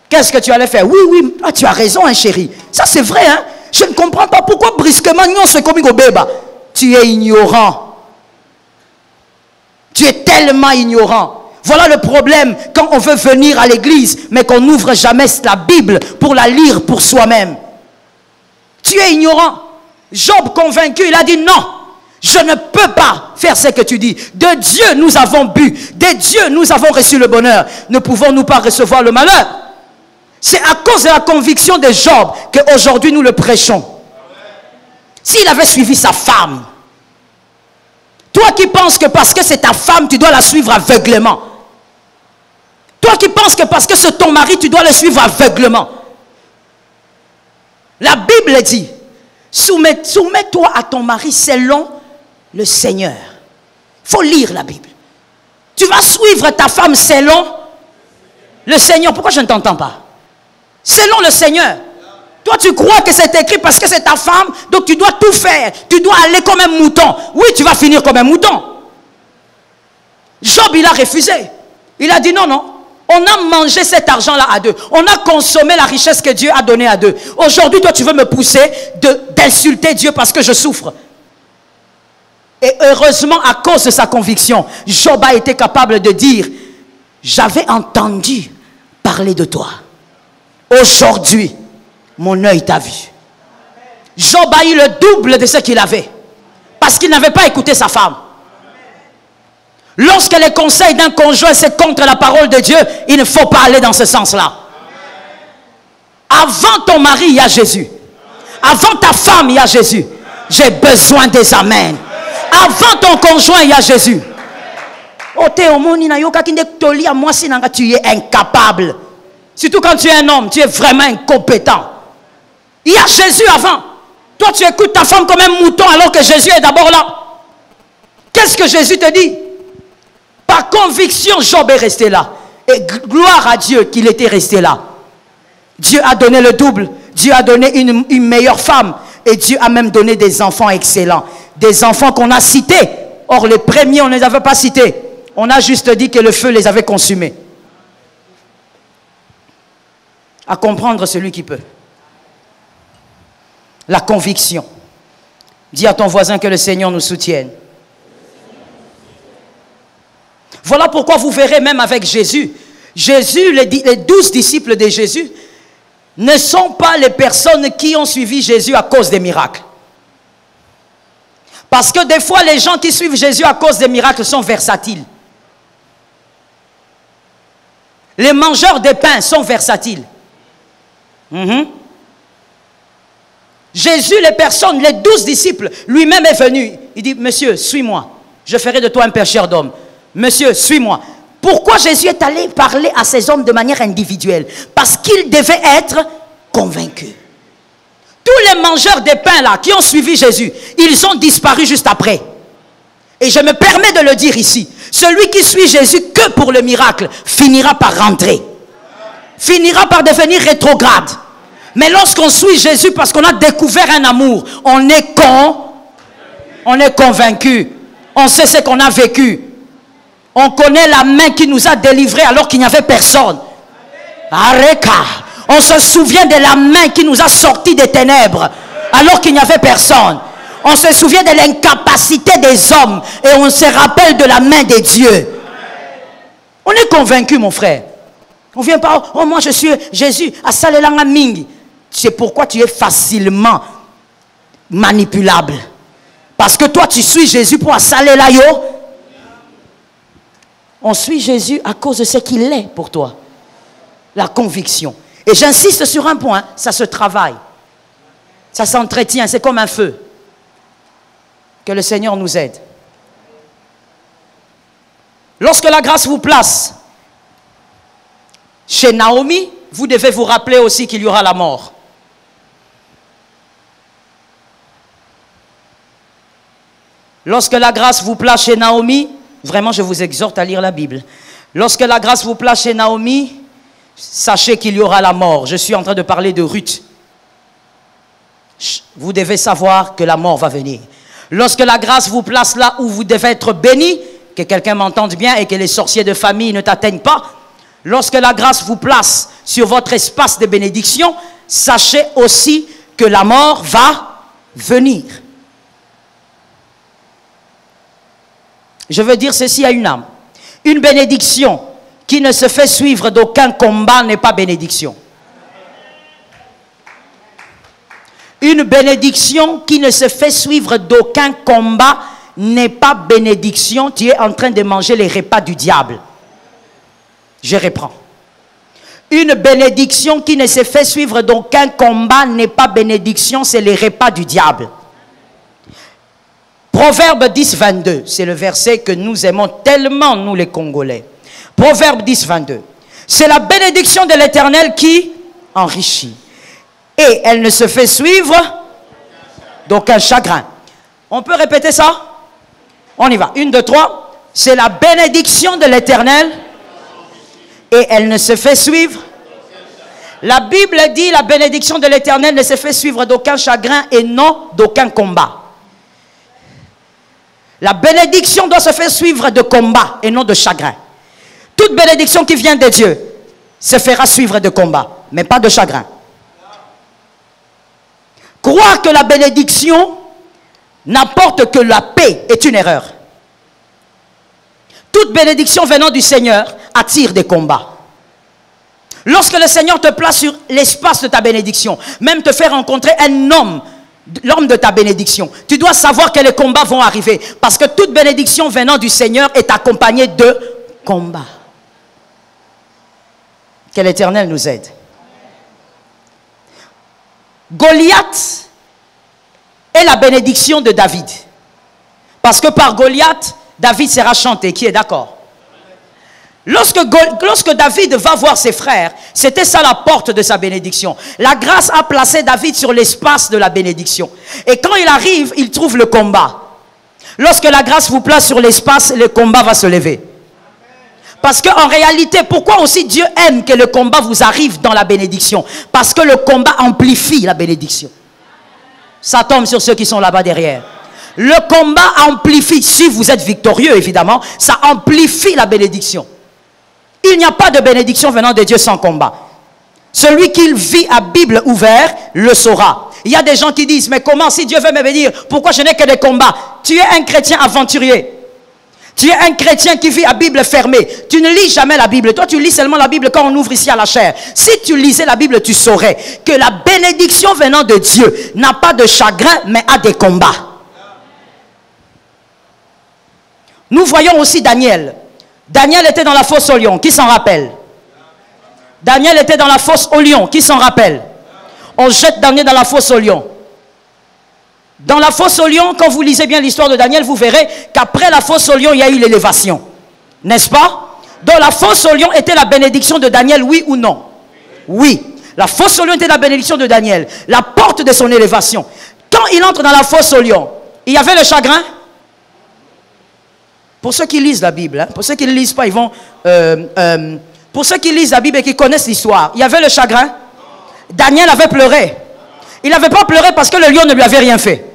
Qu'est-ce que tu allais faire? Oui, oui, ah, tu as raison, hein, chérie. Ça, c'est vrai, hein. Je ne comprends pas pourquoi brusquement, non, c'est comme au béba. Tu es ignorant. Tu es tellement ignorant. Voilà le problème quand on veut venir à l'église, mais qu'on n'ouvre jamais la Bible pour la lire pour soi-même. Tu es ignorant. Job convaincu, il a dit non. Je ne peux pas faire ce que tu dis. De Dieu nous avons bu. De Dieu nous avons reçu le bonheur. Ne pouvons-nous pas recevoir le malheur? C'est à cause de la conviction de Job qu'aujourd'hui nous le prêchons. S'il avait suivi sa femme, toi qui penses que parce que c'est ta femme, tu dois la suivre aveuglément. Toi qui penses que parce que c'est ton mari, tu dois le suivre aveuglément. La Bible dit, soumets-toi à ton mari selon le Seigneur. Il faut lire la Bible. Tu vas suivre ta femme selon le Seigneur. Pourquoi je ne t'entends pas? Selon le Seigneur. Toi, tu crois que c'est écrit parce que c'est ta femme, donc tu dois tout faire. Tu dois aller comme un mouton. Oui, tu vas finir comme un mouton. Job, il a refusé. Il a dit non, non. On a mangé cet argent-là à deux. On a consommé la richesse que Dieu a donnée à deux. Aujourd'hui, toi, tu veux me pousser d'insulter Dieu parce que je souffre. Et heureusement, à cause de sa conviction, Job a été capable de dire, j'avais entendu parler de toi. Aujourd'hui, mon œil t'a vu. Job a eu le double de ce qu'il avait. Parce qu'il n'avait pas écouté sa femme. Lorsque les conseils d'un conjoint c'est contre la parole de Dieu, il ne faut pas aller dans ce sens-là. Avant ton mari, il y a Jésus. Avant ta femme, il y a Jésus. J'ai besoin des amens. Avant ton conjoint, il y a Jésus. Tu es incapable. Surtout quand tu es un homme, tu es vraiment incompétent. Il y a Jésus avant. Toi, tu écoutes ta femme comme un mouton alors que Jésus est d'abord là. Qu'est-ce que Jésus te dit? Par conviction, Job est resté là. Et gloire à Dieu qu'il était resté là. Dieu a donné le double. Dieu a donné une meilleure femme. Et Dieu a même donné des enfants excellents. Des enfants qu'on a cités. Or, les premiers, on ne les avait pas cités. On a juste dit que le feu les avait consumés. À comprendre celui qui peut. La conviction. Dis à ton voisin que le Seigneur nous soutienne. Voilà pourquoi vous verrez même avec Jésus. Jésus, les 12 disciples de Jésus, ne sont pas les personnes qui ont suivi Jésus à cause des miracles. Parce que des fois, les gens qui suivent Jésus à cause des miracles sont versatiles. Les mangeurs de pain sont versatiles. Jésus, les personnes, les 12 disciples, lui-même est venu. Il dit, monsieur, suis-moi. Je ferai de toi un pêcheur d'hommes. Monsieur, suis-moi. Pourquoi Jésus est allé parler à ces hommes de manière individuelle? Parce qu'ils devaient être convaincus. Tous les mangeurs de pain là, qui ont suivi Jésus, ils ont disparu juste après. Et je me permets de le dire ici. Celui qui suit Jésus que pour le miracle, finira par rentrer. Finira par devenir rétrograde. Mais lorsqu'on suit Jésus parce qu'on a découvert un amour, on est convaincu. On sait ce qu'on a vécu. On connaît la main qui nous a délivrés alors qu'il n'y avait personne. Areka. On se souvient de la main qui nous a sortis des ténèbres alors qu'il n'y avait personne. On se souvient de l'incapacité des hommes et on se rappelle de la main de Dieu. On est convaincu, mon frère. On ne vient pas, oh moi je suis Jésus, à Salelanga Mingi. C'est pourquoi tu es facilement manipulable. Parce que toi tu suis Jésus pour Salela yo. On suit Jésus à cause de ce qu'il est pour toi. La conviction. Et j'insiste sur un point, ça se travaille. Ça s'entretient, c'est comme un feu. Que le Seigneur nous aide. Lorsque la grâce vous place chez Naomi, vous devez vous rappeler aussi qu'il y aura la mort. Lorsque la grâce vous place chez Naomi, vraiment je vous exhorte à lire la Bible. Lorsque la grâce vous place chez Naomi, sachez qu'il y aura la mort. Je suis en train de parler de Ruth. Vous devez savoir que la mort va venir. Lorsque la grâce vous place là où vous devez être béni, que quelqu'un m'entende bien et que les sorciers de famille ne t'atteignent pas, lorsque la grâce vous place sur votre espace de bénédiction, sachez aussi que la mort va venir. Je veux dire ceci à une âme. Une bénédiction qui ne se fait suivre d'aucun combat n'est pas bénédiction. Une bénédiction qui ne se fait suivre d'aucun combat n'est pas bénédiction. Tu es en train de manger les repas du diable. Je reprends. Une bénédiction qui ne se fait suivre d'aucun combat n'est pas bénédiction, c'est les repas du diable. Proverbe 10, 22, c'est le verset que nous aimons tellement, nous les Congolais. Proverbe 10, 22. C'est la bénédiction de l'Éternel qui enrichit. Et elle ne se fait suivre d'aucun chagrin. On peut répéter ça? On y va. 1, 2, 3. C'est la bénédiction de l'Éternel. Et elle ne se fait suivre. La Bible dit la bénédiction de l'Éternel ne se fait suivre d'aucun chagrin et non d'aucun combat. La bénédiction doit se faire suivre de combat et non de chagrin. Toute bénédiction qui vient de Dieu se fera suivre de combat, mais pas de chagrin. Croire que la bénédiction n'apporte que la paix est une erreur. Toute bénédiction venant du Seigneur attire des combats. Lorsque le Seigneur te place sur l'espace de ta bénédiction, même te fait rencontrer un homme, l'homme de ta bénédiction, tu dois savoir que les combats vont arriver. Parce que toute bénédiction venant du Seigneur est accompagnée de combats. Que l'Éternel nous aide. Goliath est la bénédiction de David. Parce que par Goliath, David sera chanté. Qui est d'accord? Lorsque David va voir ses frères, c'était ça la porte de sa bénédiction. La grâce a placé David sur l'espace de la bénédiction. Et quand il arrive, il trouve le combat. Lorsque la grâce vous place sur l'espace, le combat va se lever. Parce qu'en réalité, pourquoi aussi Dieu aime que le combat vous arrive dans la bénédiction? Parce que le combat amplifie la bénédiction. Ça tombe sur ceux qui sont là-bas derrière. Le combat amplifie, si vous êtes victorieux évidemment, ça amplifie la bénédiction. Il n'y a pas de bénédiction venant de Dieu sans combat. Celui qui vit à Bible ouverte le saura. Il y a des gens qui disent, mais comment si Dieu veut me bénir, pourquoi je n'ai que des combats? Tu es un chrétien aventurier. Tu es un chrétien qui vit à Bible fermée. Tu ne lis jamais la Bible. Toi, tu lis seulement la Bible quand on ouvre ici à la chair. Si tu lisais la Bible, tu saurais que la bénédiction venant de Dieu n'a pas de chagrin, mais a des combats. Nous voyons aussi Daniel. Daniel était dans la fosse au lion. Qui s'en rappelle? Daniel était dans la fosse au lion. Qui s'en rappelle? On jette Daniel dans la fosse au lion. Dans la fosse au lion, quand vous lisez bien l'histoire de Daniel, vous verrez qu'après la fosse au lion, il y a eu l'élévation. N'est-ce pas? Donc la fosse au lion était la bénédiction de Daniel, oui ou non? Oui. La fosse au lion était la bénédiction de Daniel. La porte de son élévation. Quand il entre dans la fosse au lion, il y avait le chagrin? Pour ceux qui lisent la Bible, hein, pour ceux qui ne lisent pas, ils vont... pour ceux qui lisent la Bible et qui connaissent l'histoire, il y avait le chagrin? Daniel avait pleuré. Il n'avait pas pleuré parce que le lion ne lui avait rien fait.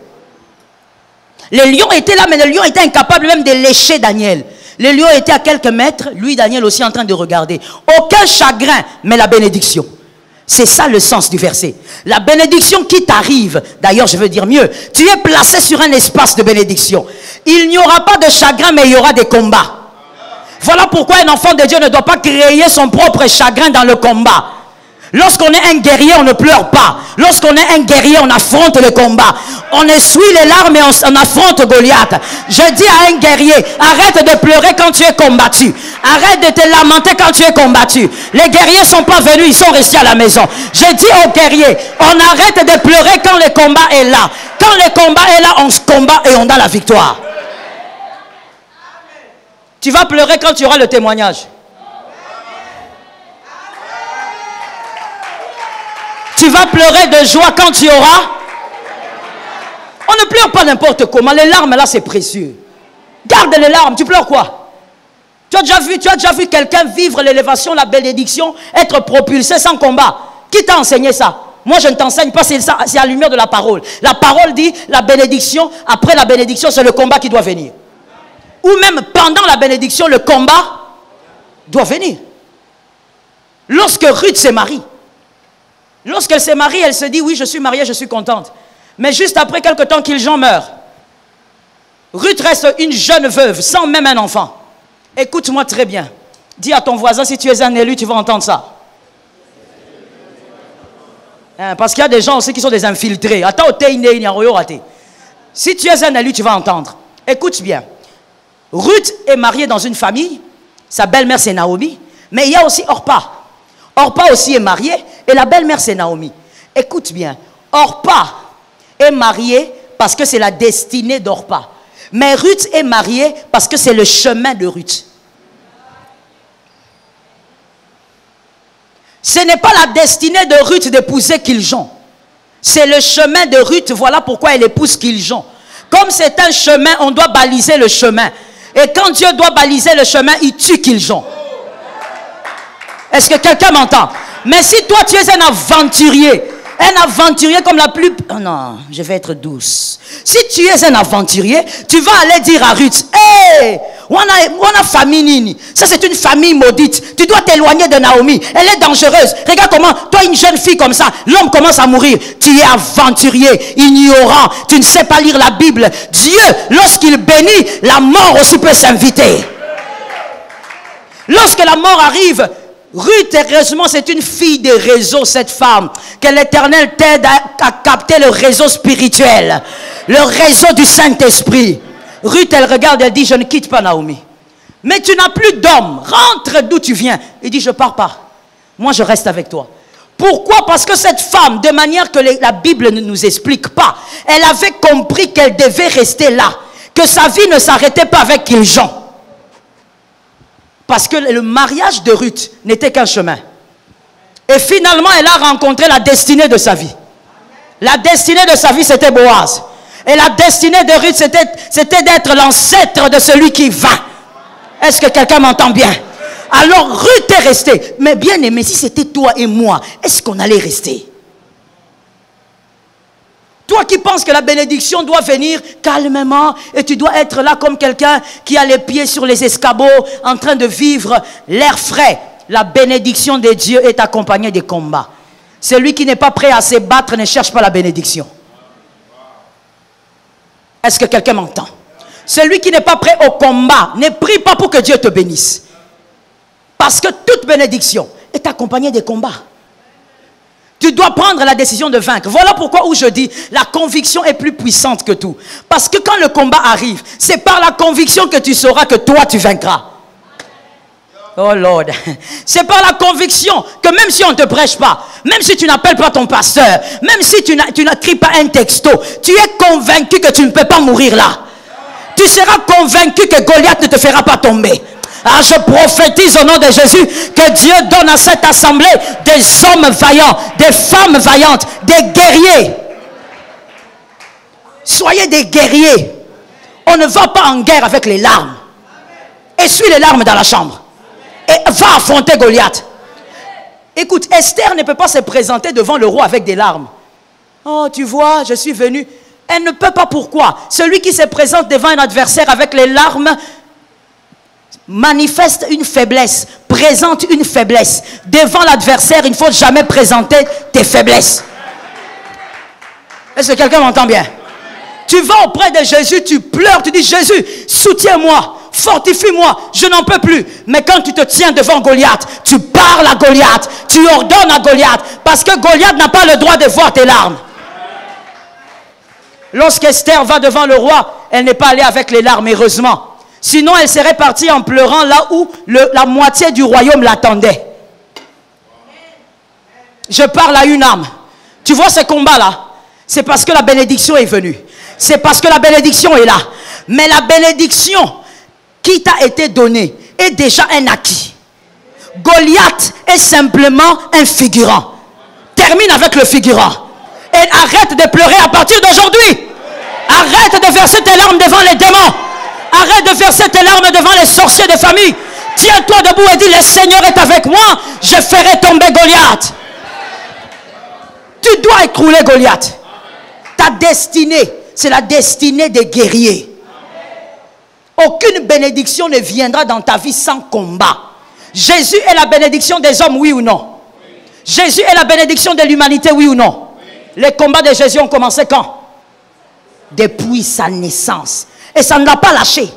Le lion était là, mais le lion était incapable même de lécher Daniel. Le lion était à quelques mètres, lui, Daniel, aussi en train de regarder. Aucun chagrin, mais la bénédiction. C'est ça le sens du verset. La bénédiction qui t'arrive, d'ailleurs je veux dire mieux, tu es placé sur un espace de bénédiction. Il n'y aura pas de chagrin, mais il y aura des combats. Voilà pourquoi un enfant de Dieu ne doit pas créer son propre chagrin dans le combat. Lorsqu'on est un guerrier, on ne pleure pas. Lorsqu'on est un guerrier, on affronte le combat. On essuie les larmes et on affronte Goliath. Je dis à un guerrier, arrête de pleurer quand tu es combattu. Arrête de te lamenter quand tu es combattu. Les guerriers ne sont pas venus, ils sont restés à la maison. Je dis aux guerriers, on arrête de pleurer quand le combat est là. Quand le combat est là, on se combat et on a la victoire. Tu vas pleurer quand tu auras le témoignage. tu vas pleurer de joie quand tu auras. On ne pleure pas n'importe comment. Les larmes là, c'est précieux. Garde les larmes. Tu pleures quoi? Tu as déjà vu quelqu'un vivre l'élévation, la bénédiction, être propulsé sans combat? Qui t'a enseigné ça? Moi, je ne t'enseigne pas, c'est à la lumière de la parole. La parole dit, la bénédiction, après la bénédiction, c'est le combat qui doit venir. Ou même pendant la bénédiction, le combat doit venir. Lorsque Ruth se marie, lorsqu'elle se marie, elle se dit, oui, je suis mariée, je suis contente. Mais juste après quelque temps qu'Iljon meurt, Ruth reste une jeune veuve, sans même un enfant. Écoute-moi très bien. Dis à ton voisin, si tu es un élu, tu vas entendre ça. Parce qu'il y a des gens aussi qui sont des infiltrés. Si tu es un élu, tu vas entendre. Écoute bien. Ruth est mariée dans une famille. Sa belle-mère, c'est Naomi. Mais il y a aussi Orpa. Orpa aussi est mariée. Et la belle-mère, c'est Naomi. Écoute bien. Orpa est mariée parce que c'est la destinée d'Orpa. Mais Ruth est mariée parce que c'est le chemin de Ruth. Ce n'est pas la destinée de Ruth d'épouser Kiljon. C'est le chemin de Ruth. Voilà pourquoi elle épouse Kiljon. Comme c'est un chemin, on doit baliser le chemin. Et quand Dieu doit baliser le chemin, il tue Kiljon. Est-ce que quelqu'un m'entend? Mais si toi tu es un aventurier comme la plus... Oh non, je vais être douce. Si tu es un aventurier, tu vas aller dire à Ruth, hey, on a famille Nini. Ça c'est une famille maudite. Tu dois t'éloigner de Naomi. Elle est dangereuse. Regarde comment, toi une jeune fille comme ça, l'homme commence à mourir. Tu es aventurier, ignorant. Tu ne sais pas lire la Bible. Dieu, lorsqu'il bénit, la mort aussi peut s'inviter. Lorsque la mort arrive, Ruth, heureusement, c'est une fille des réseaux, cette femme. Que l'Éternel t'aide à capter le réseau spirituel. Le réseau du Saint-Esprit. Ruth, elle regarde, elle dit, je ne quitte pas Naomi. Mais tu n'as plus d'homme. Rentre d'où tu viens. Il dit, je ne pars pas. Moi, je reste avec toi. Pourquoi? Parce que cette femme, de manière que la Bible ne nous explique pas, elle avait compris qu'elle devait rester là. Que sa vie ne s'arrêtait pas avec Kiljon. Parce que le mariage de Ruth n'était qu'un chemin. Et finalement, elle a rencontré la destinée de sa vie. La destinée de sa vie, c'était Boaz. Et la destinée de Ruth, c'était d'être l'ancêtre de celui qui va. Est-ce que quelqu'un m'entend bien? Alors Ruth est restée. Mais bien aimé, si c'était toi et moi, est-ce qu'on allait rester? Toi qui penses que la bénédiction doit venir calmement et tu dois être là comme quelqu'un qui a les pieds sur les escabeaux en train de vivre l'air frais. La bénédiction de Dieu est accompagnée des combats. Celui qui n'est pas prêt à se battre ne cherche pas la bénédiction. Est-ce que quelqu'un m'entend? Celui qui n'est pas prêt au combat, ne prie pas pour que Dieu te bénisse. Parce que toute bénédiction est accompagnée des combats. Tu dois prendre la décision de vaincre. Voilà pourquoi où je dis, la conviction est plus puissante que tout. Parce que quand le combat arrive, c'est par la conviction que tu sauras que toi tu vaincras. Oh Lord. C'est par la conviction que même si on ne te prêche pas, même si tu n'appelles pas ton pasteur, même si tu n'écris pas un texto, tu es convaincu que tu ne peux pas mourir là. Tu seras convaincu que Goliath ne te fera pas tomber. Ah, je prophétise au nom de Jésus que Dieu donne à cette assemblée des hommes vaillants, des femmes vaillantes, des guerriers. Soyez des guerriers. On ne va pas en guerre avec les larmes. Essuie les larmes dans la chambre. Et va affronter Goliath. Écoute, Esther ne peut pas se présenter devant le roi avec des larmes. Oh, tu vois, je suis venu. Elle ne peut pas, pourquoi? Celui qui se présente devant un adversaire avec les larmes manifeste une faiblesse, présente une faiblesse. Devant l'adversaire, il ne faut jamais présenter tes faiblesses. Est-ce que quelqu'un m'entend bien? Tu vas auprès de Jésus, tu pleures, tu dis, Jésus, soutiens-moi, fortifie-moi, je n'en peux plus. Mais quand tu te tiens devant Goliath, tu parles à Goliath, tu ordonnes à Goliath, parce que Goliath n'a pas le droit de voir tes larmes. Lorsqu'Esther va devant le roi, elle n'est pas allée avec les larmes, heureusement. Sinon, elle serait partie en pleurant là où la moitié du royaume l'attendait. Je parle à une âme. Tu vois ce combat-là? C'est parce que la bénédiction est venue. C'est parce que la bénédiction est là. Mais la bénédiction qui t'a été donnée est déjà un acquis. Goliath est simplement un figurant. Tes termine avec le figurant. Et arrête de pleurer à partir d'aujourd'hui. Arrête de verser tes larmes devant les démons. Arrête de verser tes larmes devant les sorciers de famille. Tiens-toi debout et dis, le Seigneur est avec moi, je ferai tomber Goliath. Tu dois écrouler Goliath. Ta destinée, c'est la destinée des guerriers. Aucune bénédiction ne viendra dans ta vie sans combat. Jésus est la bénédiction des hommes, oui ou non? Jésus est la bénédiction de l'humanité, oui ou non? Les combats de Jésus ont commencé quand? Depuis sa naissance. Et ça ne l'a pas lâché.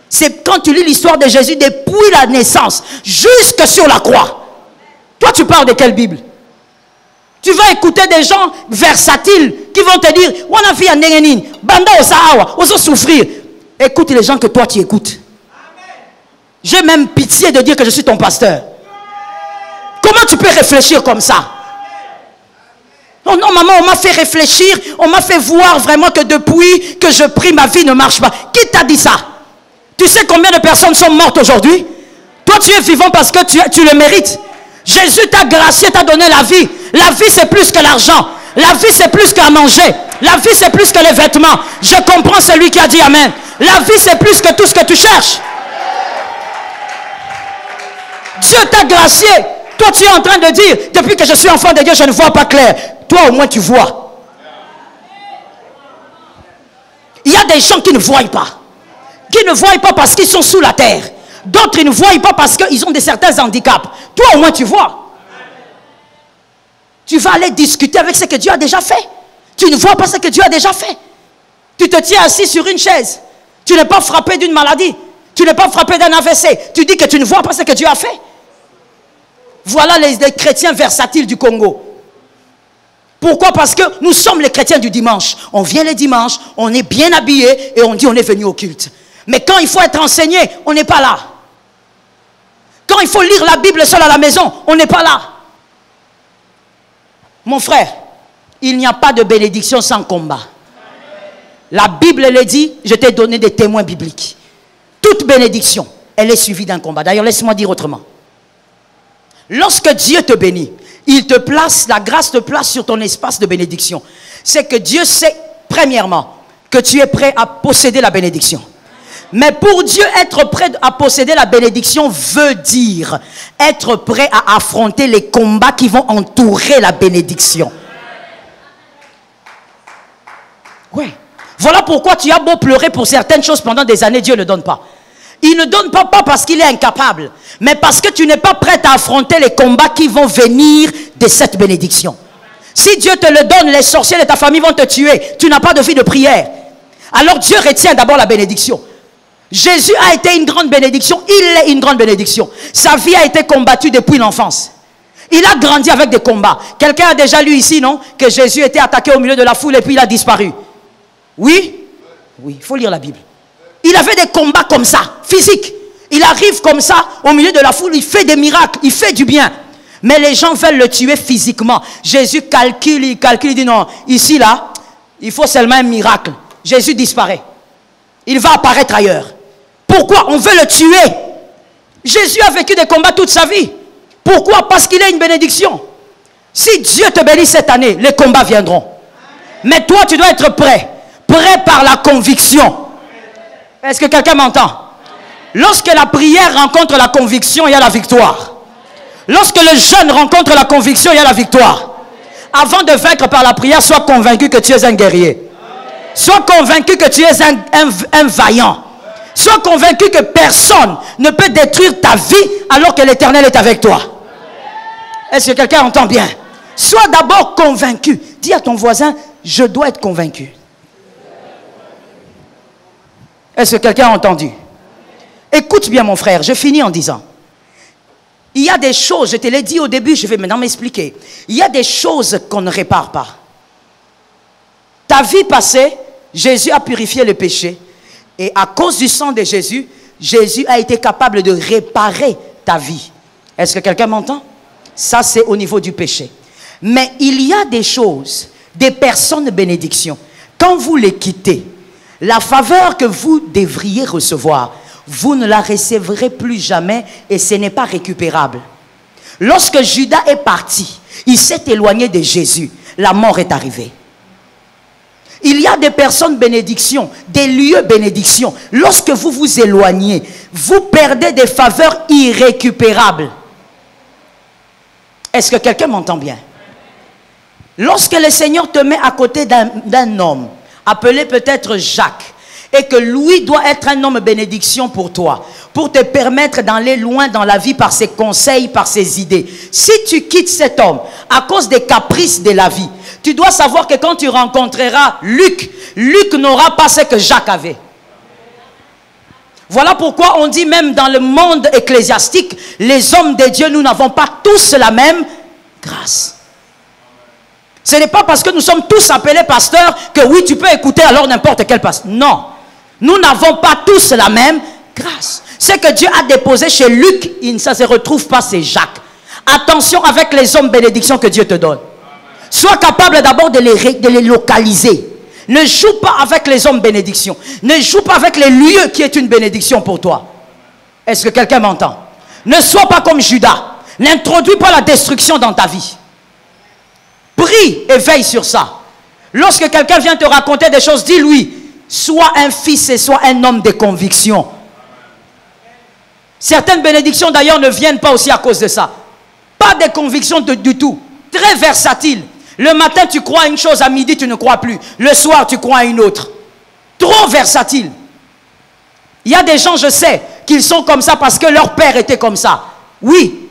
C'est quand tu lis l'histoire de Jésus depuis la naissance jusque sur la croix. Toi, tu parles de quelle Bible? Tu vas écouter des gens versatiles qui vont te dire, on a fait un nengenin, banda au Sahara, on va souffrir. Écoute les gens que toi tu écoutes. J'ai même pitié de dire que je suis ton pasteur. Comment tu peux réfléchir comme ça? Oh non, maman, on m'a fait réfléchir, on m'a fait voir vraiment que depuis que je prie, ma vie ne marche pas. Qui t'a dit ça? Tu sais combien de personnes sont mortes aujourd'hui? Toi, tu es vivant parce que tu le mérites. Jésus t'a gracié, t'a donné la vie. La vie, c'est plus que l'argent. La vie, c'est plus qu'à manger. La vie, c'est plus que les vêtements. Je comprends celui qui a dit Amen. La vie, c'est plus que tout ce que tu cherches. Dieu t'a gracié. Toi, tu es en train de dire, depuis que je suis enfant de Dieu, je ne vois pas clair. Toi, au moins, tu vois. Il y a des gens qui ne voient pas. Qui ne voient pas parce qu'ils sont sous la terre. D'autres, ils ne voient pas parce qu'ils ont certains handicaps. Toi, au moins, tu vois. Tu vas aller discuter avec ce que Dieu a déjà fait. Tu ne vois pas ce que Dieu a déjà fait. Tu te tiens assis sur une chaise. Tu n'es pas frappé d'une maladie. Tu n'es pas frappé d'un AVC. Tu dis que tu ne vois pas ce que Dieu a fait. Voilà les chrétiens versatiles du Congo. Pourquoi? Parce que nous sommes les chrétiens du dimanche. On vient les dimanches, on est bien habillés et on dit on est venu au culte. Mais quand il faut être enseigné, on n'est pas là. Quand il faut lire la Bible seul à la maison, on n'est pas là. Mon frère, il n'y a pas de bénédiction sans combat. La Bible le dit, je t'ai donné des témoins bibliques. Toute bénédiction, elle est suivie d'un combat. D'ailleurs, laisse-moi dire autrement. Lorsque Dieu te bénit, il te place, la grâce te place sur ton espace de bénédiction. C'est que Dieu sait, premièrement, que tu es prêt à posséder la bénédiction. Mais pour Dieu, être prêt à posséder la bénédiction veut dire être prêt à affronter les combats qui vont entourer la bénédiction. Oui. Voilà pourquoi tu as beau pleurer pour certaines choses pendant des années, Dieu ne donne pas. Il ne donne pas parce qu'il est incapable, mais parce que tu n'es pas prêt à affronter les combats qui vont venir de cette bénédiction. Si Dieu te le donne, les sorciers de ta famille vont te tuer. Tu n'as pas de vie de prière. Alors Dieu retient d'abord la bénédiction. Jésus a été une grande bénédiction. Il est une grande bénédiction. Sa vie a été combattue depuis l'enfance. Il a grandi avec des combats. Quelqu'un a déjà lu ici, non? Que Jésus était attaqué au milieu de la foule et puis il a disparu. Oui? Oui, il faut lire la Bible. Il avait des combats comme ça, physiques. Il arrive comme ça, au milieu de la foule, il fait des miracles, il fait du bien. Mais les gens veulent le tuer physiquement. Jésus calcule, il dit non, ici là, il faut seulement un miracle. Jésus disparaît. Il va apparaître ailleurs. Pourquoi? On veut le tuer. Jésus a vécu des combats toute sa vie. Pourquoi? Parce qu'il a une bénédiction. Si Dieu te bénit cette année, les combats viendront. Mais toi, tu dois être prêt. Prêt par la conviction. Est-ce que quelqu'un m'entend? Lorsque la prière rencontre la conviction, il y a la victoire. Lorsque le jeûne rencontre la conviction, il y a la victoire. Avant de vaincre par la prière, sois convaincu que tu es un guerrier. Sois convaincu que tu es un vaillant. Sois convaincu que personne ne peut détruire ta vie alors que l'Éternel est avec toi. Est-ce que quelqu'un entend bien? Sois d'abord convaincu. Dis à ton voisin, je dois être convaincu. Est-ce que quelqu'un a entendu? Écoute bien mon frère, je finis en disant, il y a des choses, je te l'ai dit au début, je vais maintenant m'expliquer. Il y a des choses qu'on ne répare pas. Ta vie passée, Jésus a purifié le péché. Et à cause du sang de Jésus, Jésus a été capable de réparer ta vie. Est-ce que quelqu'un m'entend? Ça, c'est au niveau du péché. Mais il y a des choses, des personnes de bénédiction. Quand vous les quittez, la faveur que vous devriez recevoir, vous ne la recevrez plus jamais et ce n'est pas récupérable. Lorsque Judas est parti, il s'est éloigné de Jésus. La mort est arrivée. Il y a des personnes bénédictions, des lieux bénédictions. Lorsque vous vous éloignez, vous perdez des faveurs irrécupérables. Est-ce que quelqu'un m'entend bien? Lorsque le Seigneur te met à côté d'un homme, appelé peut-être Jacques, et que lui doit être un homme bénédiction pour toi, pour te permettre d'aller loin dans la vie par ses conseils, par ses idées. Si tu quittes cet homme à cause des caprices de la vie, tu dois savoir que quand tu rencontreras Luc, Luc n'aura pas ce que Jacques avait. Voilà pourquoi on dit même dans le monde ecclésiastique, les hommes de Dieu, nous n'avons pas tous la même grâce. Ce n'est pas parce que nous sommes tous appelés pasteurs que oui, tu peux écouter alors n'importe quel pasteur. Non. Nous n'avons pas tous la même grâce. Ce que Dieu a déposé chez Luc, ça ne se retrouve pas chez Jacques. Attention avec les hommes bénédictions que Dieu te donne. Sois capable d'abord de les localiser. Ne joue pas avec les hommes bénédictions. Ne joue pas avec les lieux qui est une bénédiction pour toi. Est-ce que quelqu'un m'entend? Ne sois pas comme Judas. N'introduis pas la destruction dans ta vie. Prie et veille sur ça. Lorsque quelqu'un vient te raconter des choses, dis-lui, sois un fils et sois un homme de conviction. Certaines bénédictions d'ailleurs ne viennent pas aussi à cause de ça. Pas de conviction du tout. Très versatile. Le matin tu crois à une chose, à midi tu ne crois plus. Le soir tu crois à une autre. Trop versatile. Il y a des gens, je sais, qu'ils sont comme ça parce que leur père était comme ça. Oui.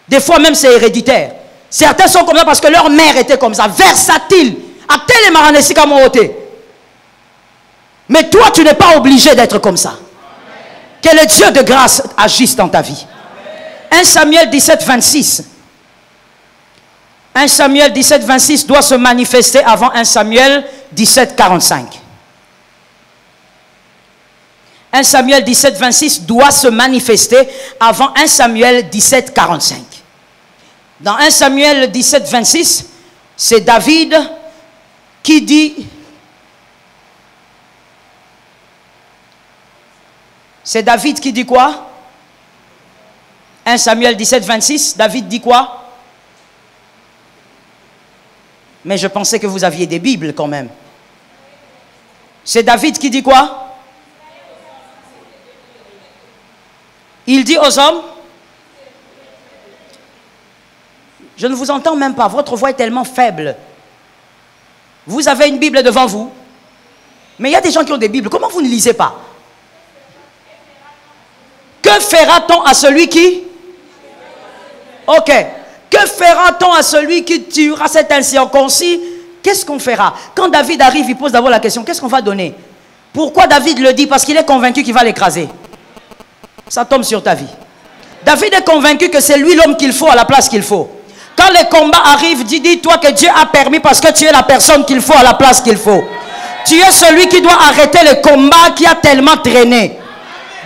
Des fois même c'est héréditaire. Certains sont comme ça parce que leur mère était comme ça. Versatile. Mais toi, tu n'es pas obligé d'être comme ça. Que le Dieu de grâce agisse dans ta vie. 1 Samuel 17, 26. 1 Samuel 17, 26 doit se manifester avant 1 Samuel 17, 45. 1 Samuel 17, 26 doit se manifester avant 1 Samuel 17, 45. Dans 1 Samuel 17, 26, c'est David qui dit... C'est David qui dit quoi? 1 Samuel 17, 26, David dit quoi? Mais je pensais que vous aviez des Bibles quand même. C'est David qui dit quoi? Il dit aux hommes... Je ne vous entends même pas. Votre voix est tellement faible. Vous avez une Bible devant vous. Mais il y a des gens qui ont des Bibles. Comment vous ne lisez pas? Que fera-t-on à celui qui... Ok. Que fera-t-on à celui qui tuera cet incirconcis? Qu'est-ce qu'on fera? Quand David arrive, il pose d'abord la question, qu'est-ce qu'on va donner? Pourquoi David le dit? Parce qu'il est convaincu qu'il va l'écraser. Ça tombe sur ta vie. David est convaincu que c'est lui l'homme qu'il faut à la place qu'il faut. Quand les combats arrivent, dis-toi que Dieu a permis parce que tu es la personne qu'il faut à la place qu'il faut. Tu es celui qui doit arrêter le combat qui a tellement traîné.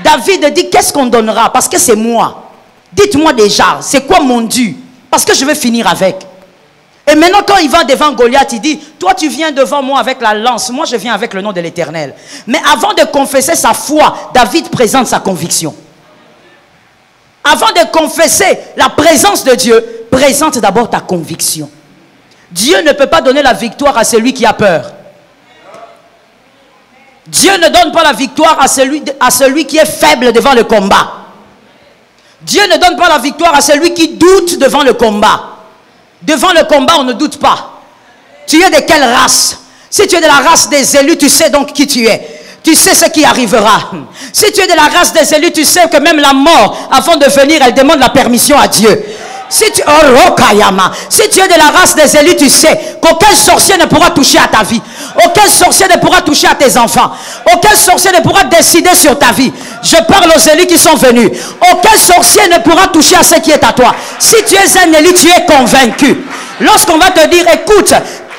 David dit, qu'est-ce qu'on donnera? Parce que c'est moi. Dites-moi déjà, c'est quoi mon dû? Parce que je vais finir avec. Et maintenant quand il va devant Goliath, il dit, toi tu viens devant moi avec la lance, moi je viens avec le nom de l'Éternel. Mais avant de confesser sa foi, David présente sa conviction. Avant de confesser la présence de Dieu, présente d'abord ta conviction. Dieu ne peut pas donner la victoire à celui qui a peur. Dieu ne donne pas la victoire à celui qui est faible devant le combat. Dieu ne donne pas la victoire à celui qui doute devant le combat. Devant le combat, on ne doute pas. Tu es de quelle race? Si tu es de la race des élus, tu sais donc qui tu es. Tu sais ce qui arrivera. Si tu es de la race des élus, tu sais que même la mort, avant de venir, elle demande la permission à Dieu. Si tu es de la race des élus, tu sais qu'aucun sorcier ne pourra toucher à ta vie. Aucun sorcier ne pourra toucher à tes enfants. Aucun sorcier ne pourra décider sur ta vie. Je parle aux élus qui sont venus. Aucun sorcier ne pourra toucher à ce qui est à toi. Si tu es un élu, tu es convaincu. Lorsqu'on va te dire, écoute,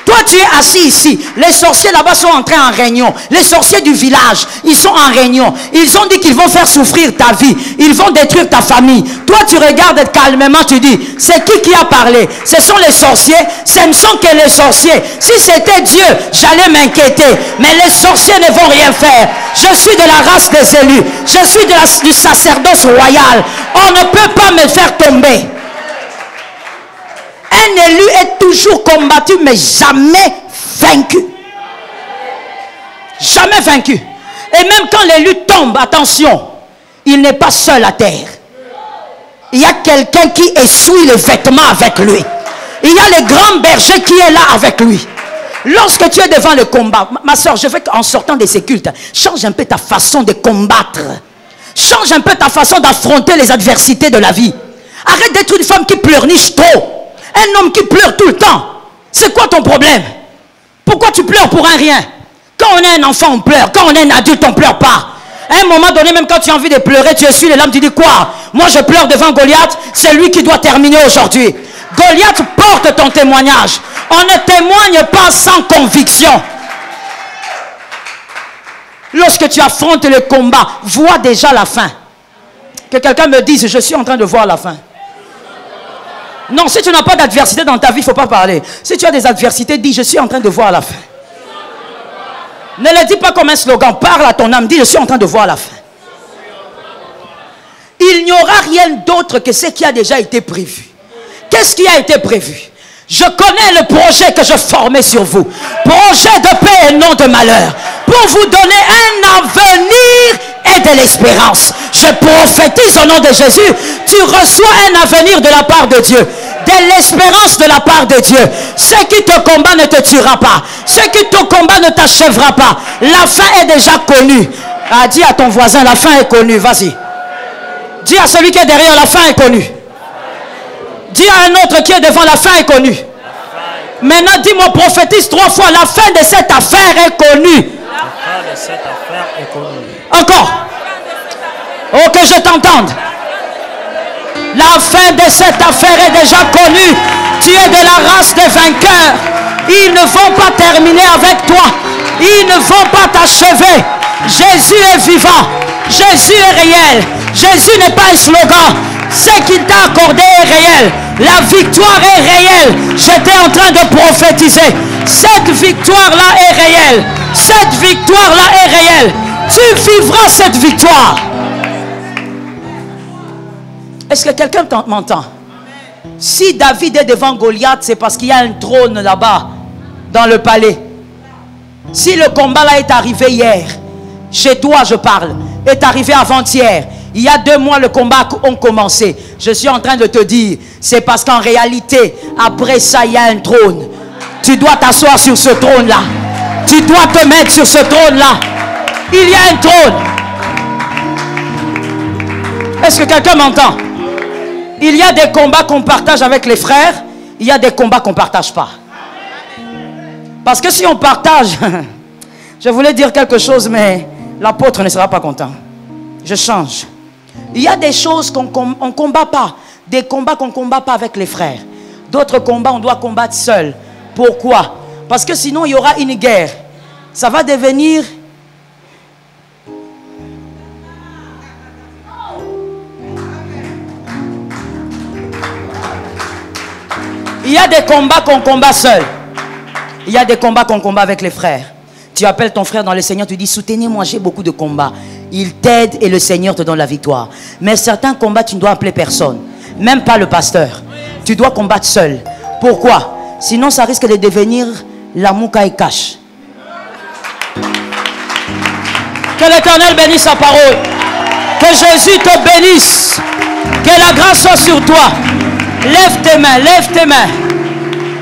toi tu es assis ici, les sorciers là-bas sont entrés en réunion, les sorciers du village, ils sont en réunion, ils ont dit qu'ils vont faire souffrir ta vie, ils vont détruire ta famille. Toi tu regardes calmement, tu dis, c'est qui a parlé? Ce sont les sorciers? Ce ne sont que les sorciers. Si c'était Dieu, j'allais m'inquiéter, mais les sorciers ne vont rien faire. Je suis de la race des élus, je suis du sacerdoce royal. On ne peut pas me faire tomber. Un élu est toujours combattu, mais jamais vaincu. Jamais vaincu. Et même quand l'élu tombe, attention, il n'est pas seul à terre. Il y a quelqu'un qui essuie les vêtements avec lui. Il y a le grand berger qui est là avec lui. Lorsque tu es devant le combat, ma soeur, je veux qu'en sortant de ces cultes, change un peu ta façon de combattre. Change un peu ta façon d'affronter les adversités de la vie. Arrête d'être une femme qui pleurniche trop. Un homme qui pleure tout le temps. C'est quoi ton problème? Pourquoi tu pleures pour un rien? Quand on est un enfant, on pleure. Quand on est un adulte, on ne pleure pas. À un moment donné, même quand tu as envie de pleurer, tu essuies les larmes, tu dis quoi? Moi, je pleure devant Goliath, c'est lui qui doit terminer aujourd'hui. Goliath porte ton témoignage. On ne témoigne pas sans conviction. Lorsque tu affrontes le combat, vois déjà la fin. Que quelqu'un me dise, je suis en train de voir la fin. Non, si tu n'as pas d'adversité dans ta vie, il ne faut pas parler. Si tu as des adversités, dis, je suis en train de voir la fin. Ne le dis pas comme un slogan. Parle à ton âme. Dis, je suis en train de voir la fin. Il n'y aura rien d'autre que ce qui a déjà été prévu. Qu'est-ce qui a été prévu? Je connais le projet que je formais sur vous. Projet de paix et non de malheur. Pour vous donner un avenir et de l'espérance. Je prophétise au nom de Jésus. Tu reçois un avenir de la part de Dieu. De l'espérance de la part de Dieu. Ce qui te combat ne te tuera pas. Ce qui te combat ne t'achèvera pas. La fin est déjà connue. Ah, dis à ton voisin, la fin est connue. Vas-y. Dis à celui qui est derrière, la fin est connue. Dis à un autre qui est devant, la fin est connue. Maintenant, dis-moi, prophétise 3 fois, la fin de cette affaire est connue. La fin de cette affaire est connue. Encore. Oh, que je t'entende. La fin de cette affaire est déjà connue. Tu es de la race des vainqueurs. Ils ne vont pas terminer avec toi. Ils ne vont pas t'achever. Jésus est vivant. Jésus est réel. Jésus n'est pas un slogan. Ce qu'il t'a accordé est réel. La victoire est réelle. J'étais en train de prophétiser. Cette victoire-là est réelle. Cette victoire-là est réelle. Tu vivras cette victoire. Est-ce que quelqu'un m'entend? Si David est devant Goliath, c'est parce qu'il y a un trône là-bas, dans le palais. Si le combat là est arrivé hier, chez toi je parle, est arrivé avant-hier, il y a 2 mois le combat a commencé. Je suis en train de te dire, c'est parce qu'en réalité, après ça, il y a un trône. Tu dois t'asseoir sur ce trône-là. Tu dois te mettre sur ce trône-là. Il y a un trône. Est-ce que quelqu'un m'entend? Il y a des combats qu'on partage avec les frères. Il y a des combats qu'on ne partage pas. Parce que si on partage, je voulais dire quelque chose, mais l'apôtre ne sera pas content. Je change. Il y a des choses qu'on ne combat pas. Des combats qu'on ne combat pas avec les frères. D'autres combats, on doit combattre seul. Pourquoi? Parce que sinon, il y aura une guerre. Ça va devenir... Il y a des combats qu'on combat seul. Il y a des combats qu'on combat avec les frères. Tu appelles ton frère dans le Seigneur, tu dis, soutenez-moi, j'ai beaucoup de combats. Il t'aide et le Seigneur te donne la victoire. Mais certains combats, tu ne dois appeler personne. Même pas le pasteur. Tu dois combattre seul. Pourquoi? Sinon, ça risque de devenir la mouka et cache. Que l'Éternel bénisse sa parole. Que Jésus te bénisse. Que la grâce soit sur toi. Lève tes mains, lève tes mains.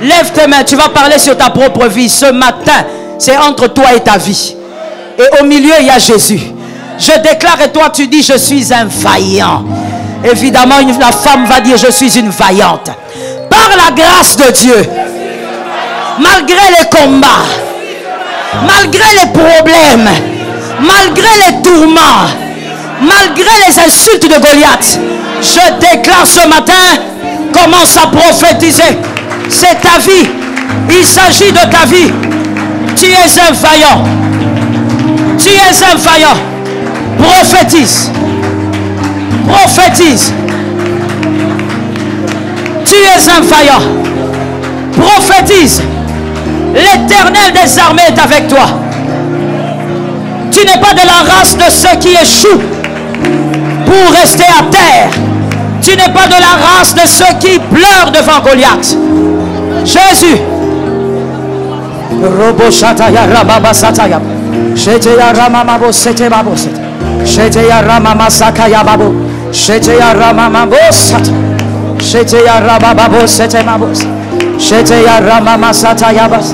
Lève tes mains, tu vas parler sur ta propre vie. Ce matin, c'est entre toi et ta vie. Et au milieu, il y a Jésus. Je déclare et toi, tu dis, je suis un vaillant. Évidemment, la femme va dire, je suis une vaillante. Par la grâce de Dieu, malgré les combats, malgré les problèmes, malgré les tourments, malgré les insultes de Goliath, je déclare ce matin, commence à prophétiser. C'est ta vie. Il s'agit de ta vie. Tu es un vaillant. Tu es un vaillant. Prophétise. Prophétise. Tu es un vaillant. Prophétise. L'Éternel des armées est avec toi. Tu n'es pas de la race de ceux qui échouent pour rester à terre. Tu n'es pas de la race de ceux qui pleurent devant Goliath. Jésus. Robo Shataya Rababa Sataya. Sheteya Ramamabo Setebabo Set. Sheteya Ramama Sakaya Babo. Sheteya Ramamabo Sat. Sheteya Rabababo Setebabo. Sheteya Ramama Sataya Bas.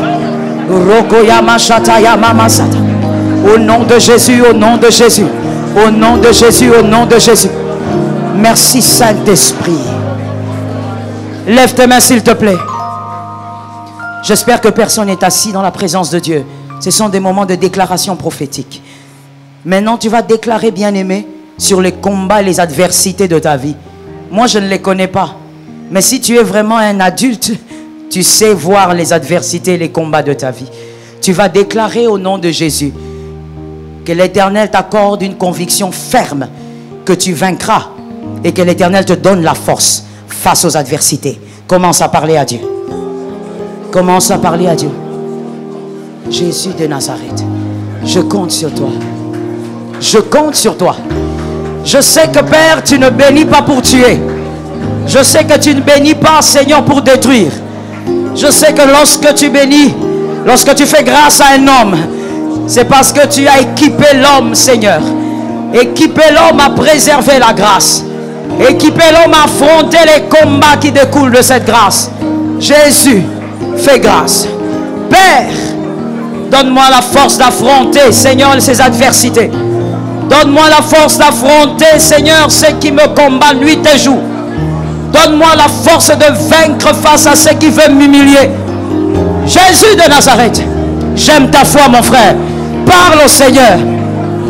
Roko Yama Shataya Mama Sata. Au nom de Jésus, au nom de Jésus. Au nom de Jésus, au nom de Jésus. Merci Saint-Esprit. Lève tes mains s'il te plaît. J'espère que personne n'est assis dans la présence de Dieu. Ce sont des moments de déclaration prophétique. Maintenant, tu vas déclarer, bien-aimé, sur les combats et les adversités de ta vie. Moi, je ne les connais pas. Mais si tu es vraiment un adulte, tu sais voir les adversités et les combats de ta vie. Tu vas déclarer au nom de Jésus que l'Éternel t'accorde une conviction ferme que tu vaincras et que l'Éternel te donne la force face aux adversités. Commence à parler à Dieu. Commence à parler à Dieu. Jésus de Nazareth, je compte sur toi. Je compte sur toi. Je sais que Père, tu ne bénis pas pour tuer. Je sais que tu ne bénis pas, Seigneur, pour détruire. Je sais que lorsque tu bénis, lorsque tu fais grâce à un homme, c'est parce que tu as équipé l'homme, Seigneur. Équipé l'homme à préserver la grâce. Équipé l'homme à affronter les combats qui découlent de cette grâce. Jésus, fais grâce. Père, donne-moi la force d'affronter, Seigneur, ces adversités. Donne-moi la force d'affronter, Seigneur, ceux qui me combattent nuit et jour. Donne-moi la force de vaincre face à ceux qui veulent m'humilier. Jésus de Nazareth, j'aime ta foi, mon frère. Parle au Seigneur.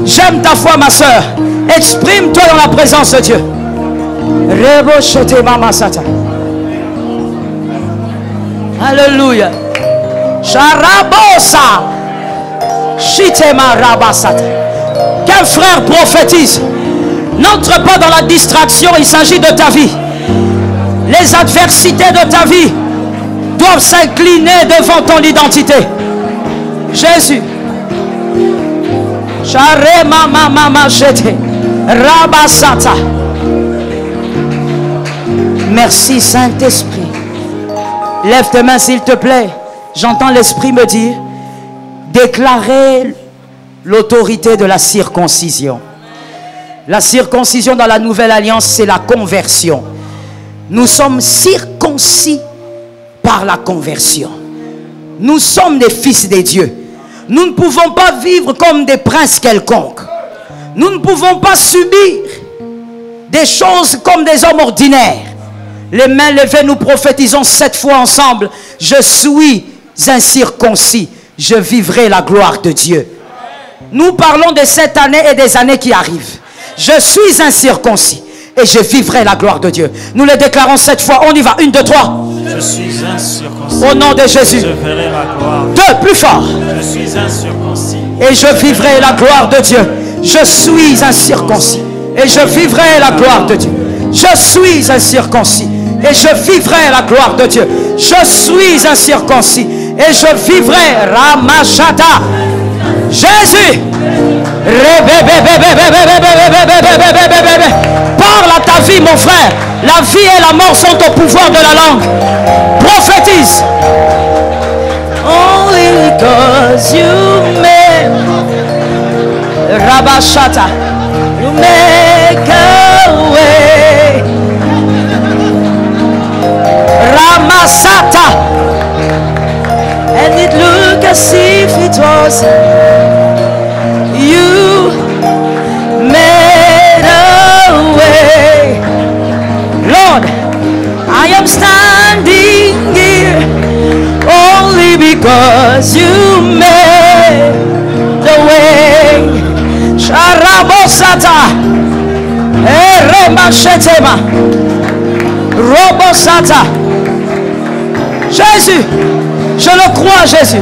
J'aime ta foi, ma soeur. Exprime-toi dans la présence de Dieu. Alléluia. Sharabosa. Shitema rabasata. Qu'un frère prophétise. N'entre pas dans la distraction, il s'agit de ta vie. Les adversités de ta vie doivent s'incliner devant ton identité. Jésus. Sharema mama shete. Rabasata. Merci Saint-Esprit. Lève tes mains s'il te plaît. J'entends l'Esprit me dire, déclarer l'autorité de la circoncision. La circoncision dans la nouvelle alliance, c'est la conversion. Nous sommes circoncis par la conversion. Nous sommes des fils des dieux. Nous ne pouvons pas vivre comme des princes quelconques. Nous ne pouvons pas subir des choses comme des hommes ordinaires. Les mains levées, nous prophétisons 7 fois ensemble. Je suis incirconcis. Je vivrai la gloire de Dieu. Nous parlons de cette année et des années qui arrivent. Je suis incirconcis et je vivrai la gloire de Dieu. Nous le déclarons 7 fois. On y va. 1, 2, 3. Je suis incirconcis. Au nom de Jésus. Je verrai la gloire. 2, plus fort. Je suis incirconcis. Et je vivrai la gloire de Dieu. Je suis incirconcis. Et je vivrai la gloire de Dieu. Je suis incirconcis. Et je vivrai la gloire de Dieu. Je suis incirconcis. Et je vivrai Ramashata. Jésus. Parle à ta vie, mon frère. La vie et la mort sont au pouvoir de la langue. Prophétise. Only because you made Rabashata. You make a way. Ramasata. And it looked as if it was you made a way. Lord, I am standing here only because you made the way. Sharabosata. Eremachetema. Robosata. Jésus, je le crois, Jésus.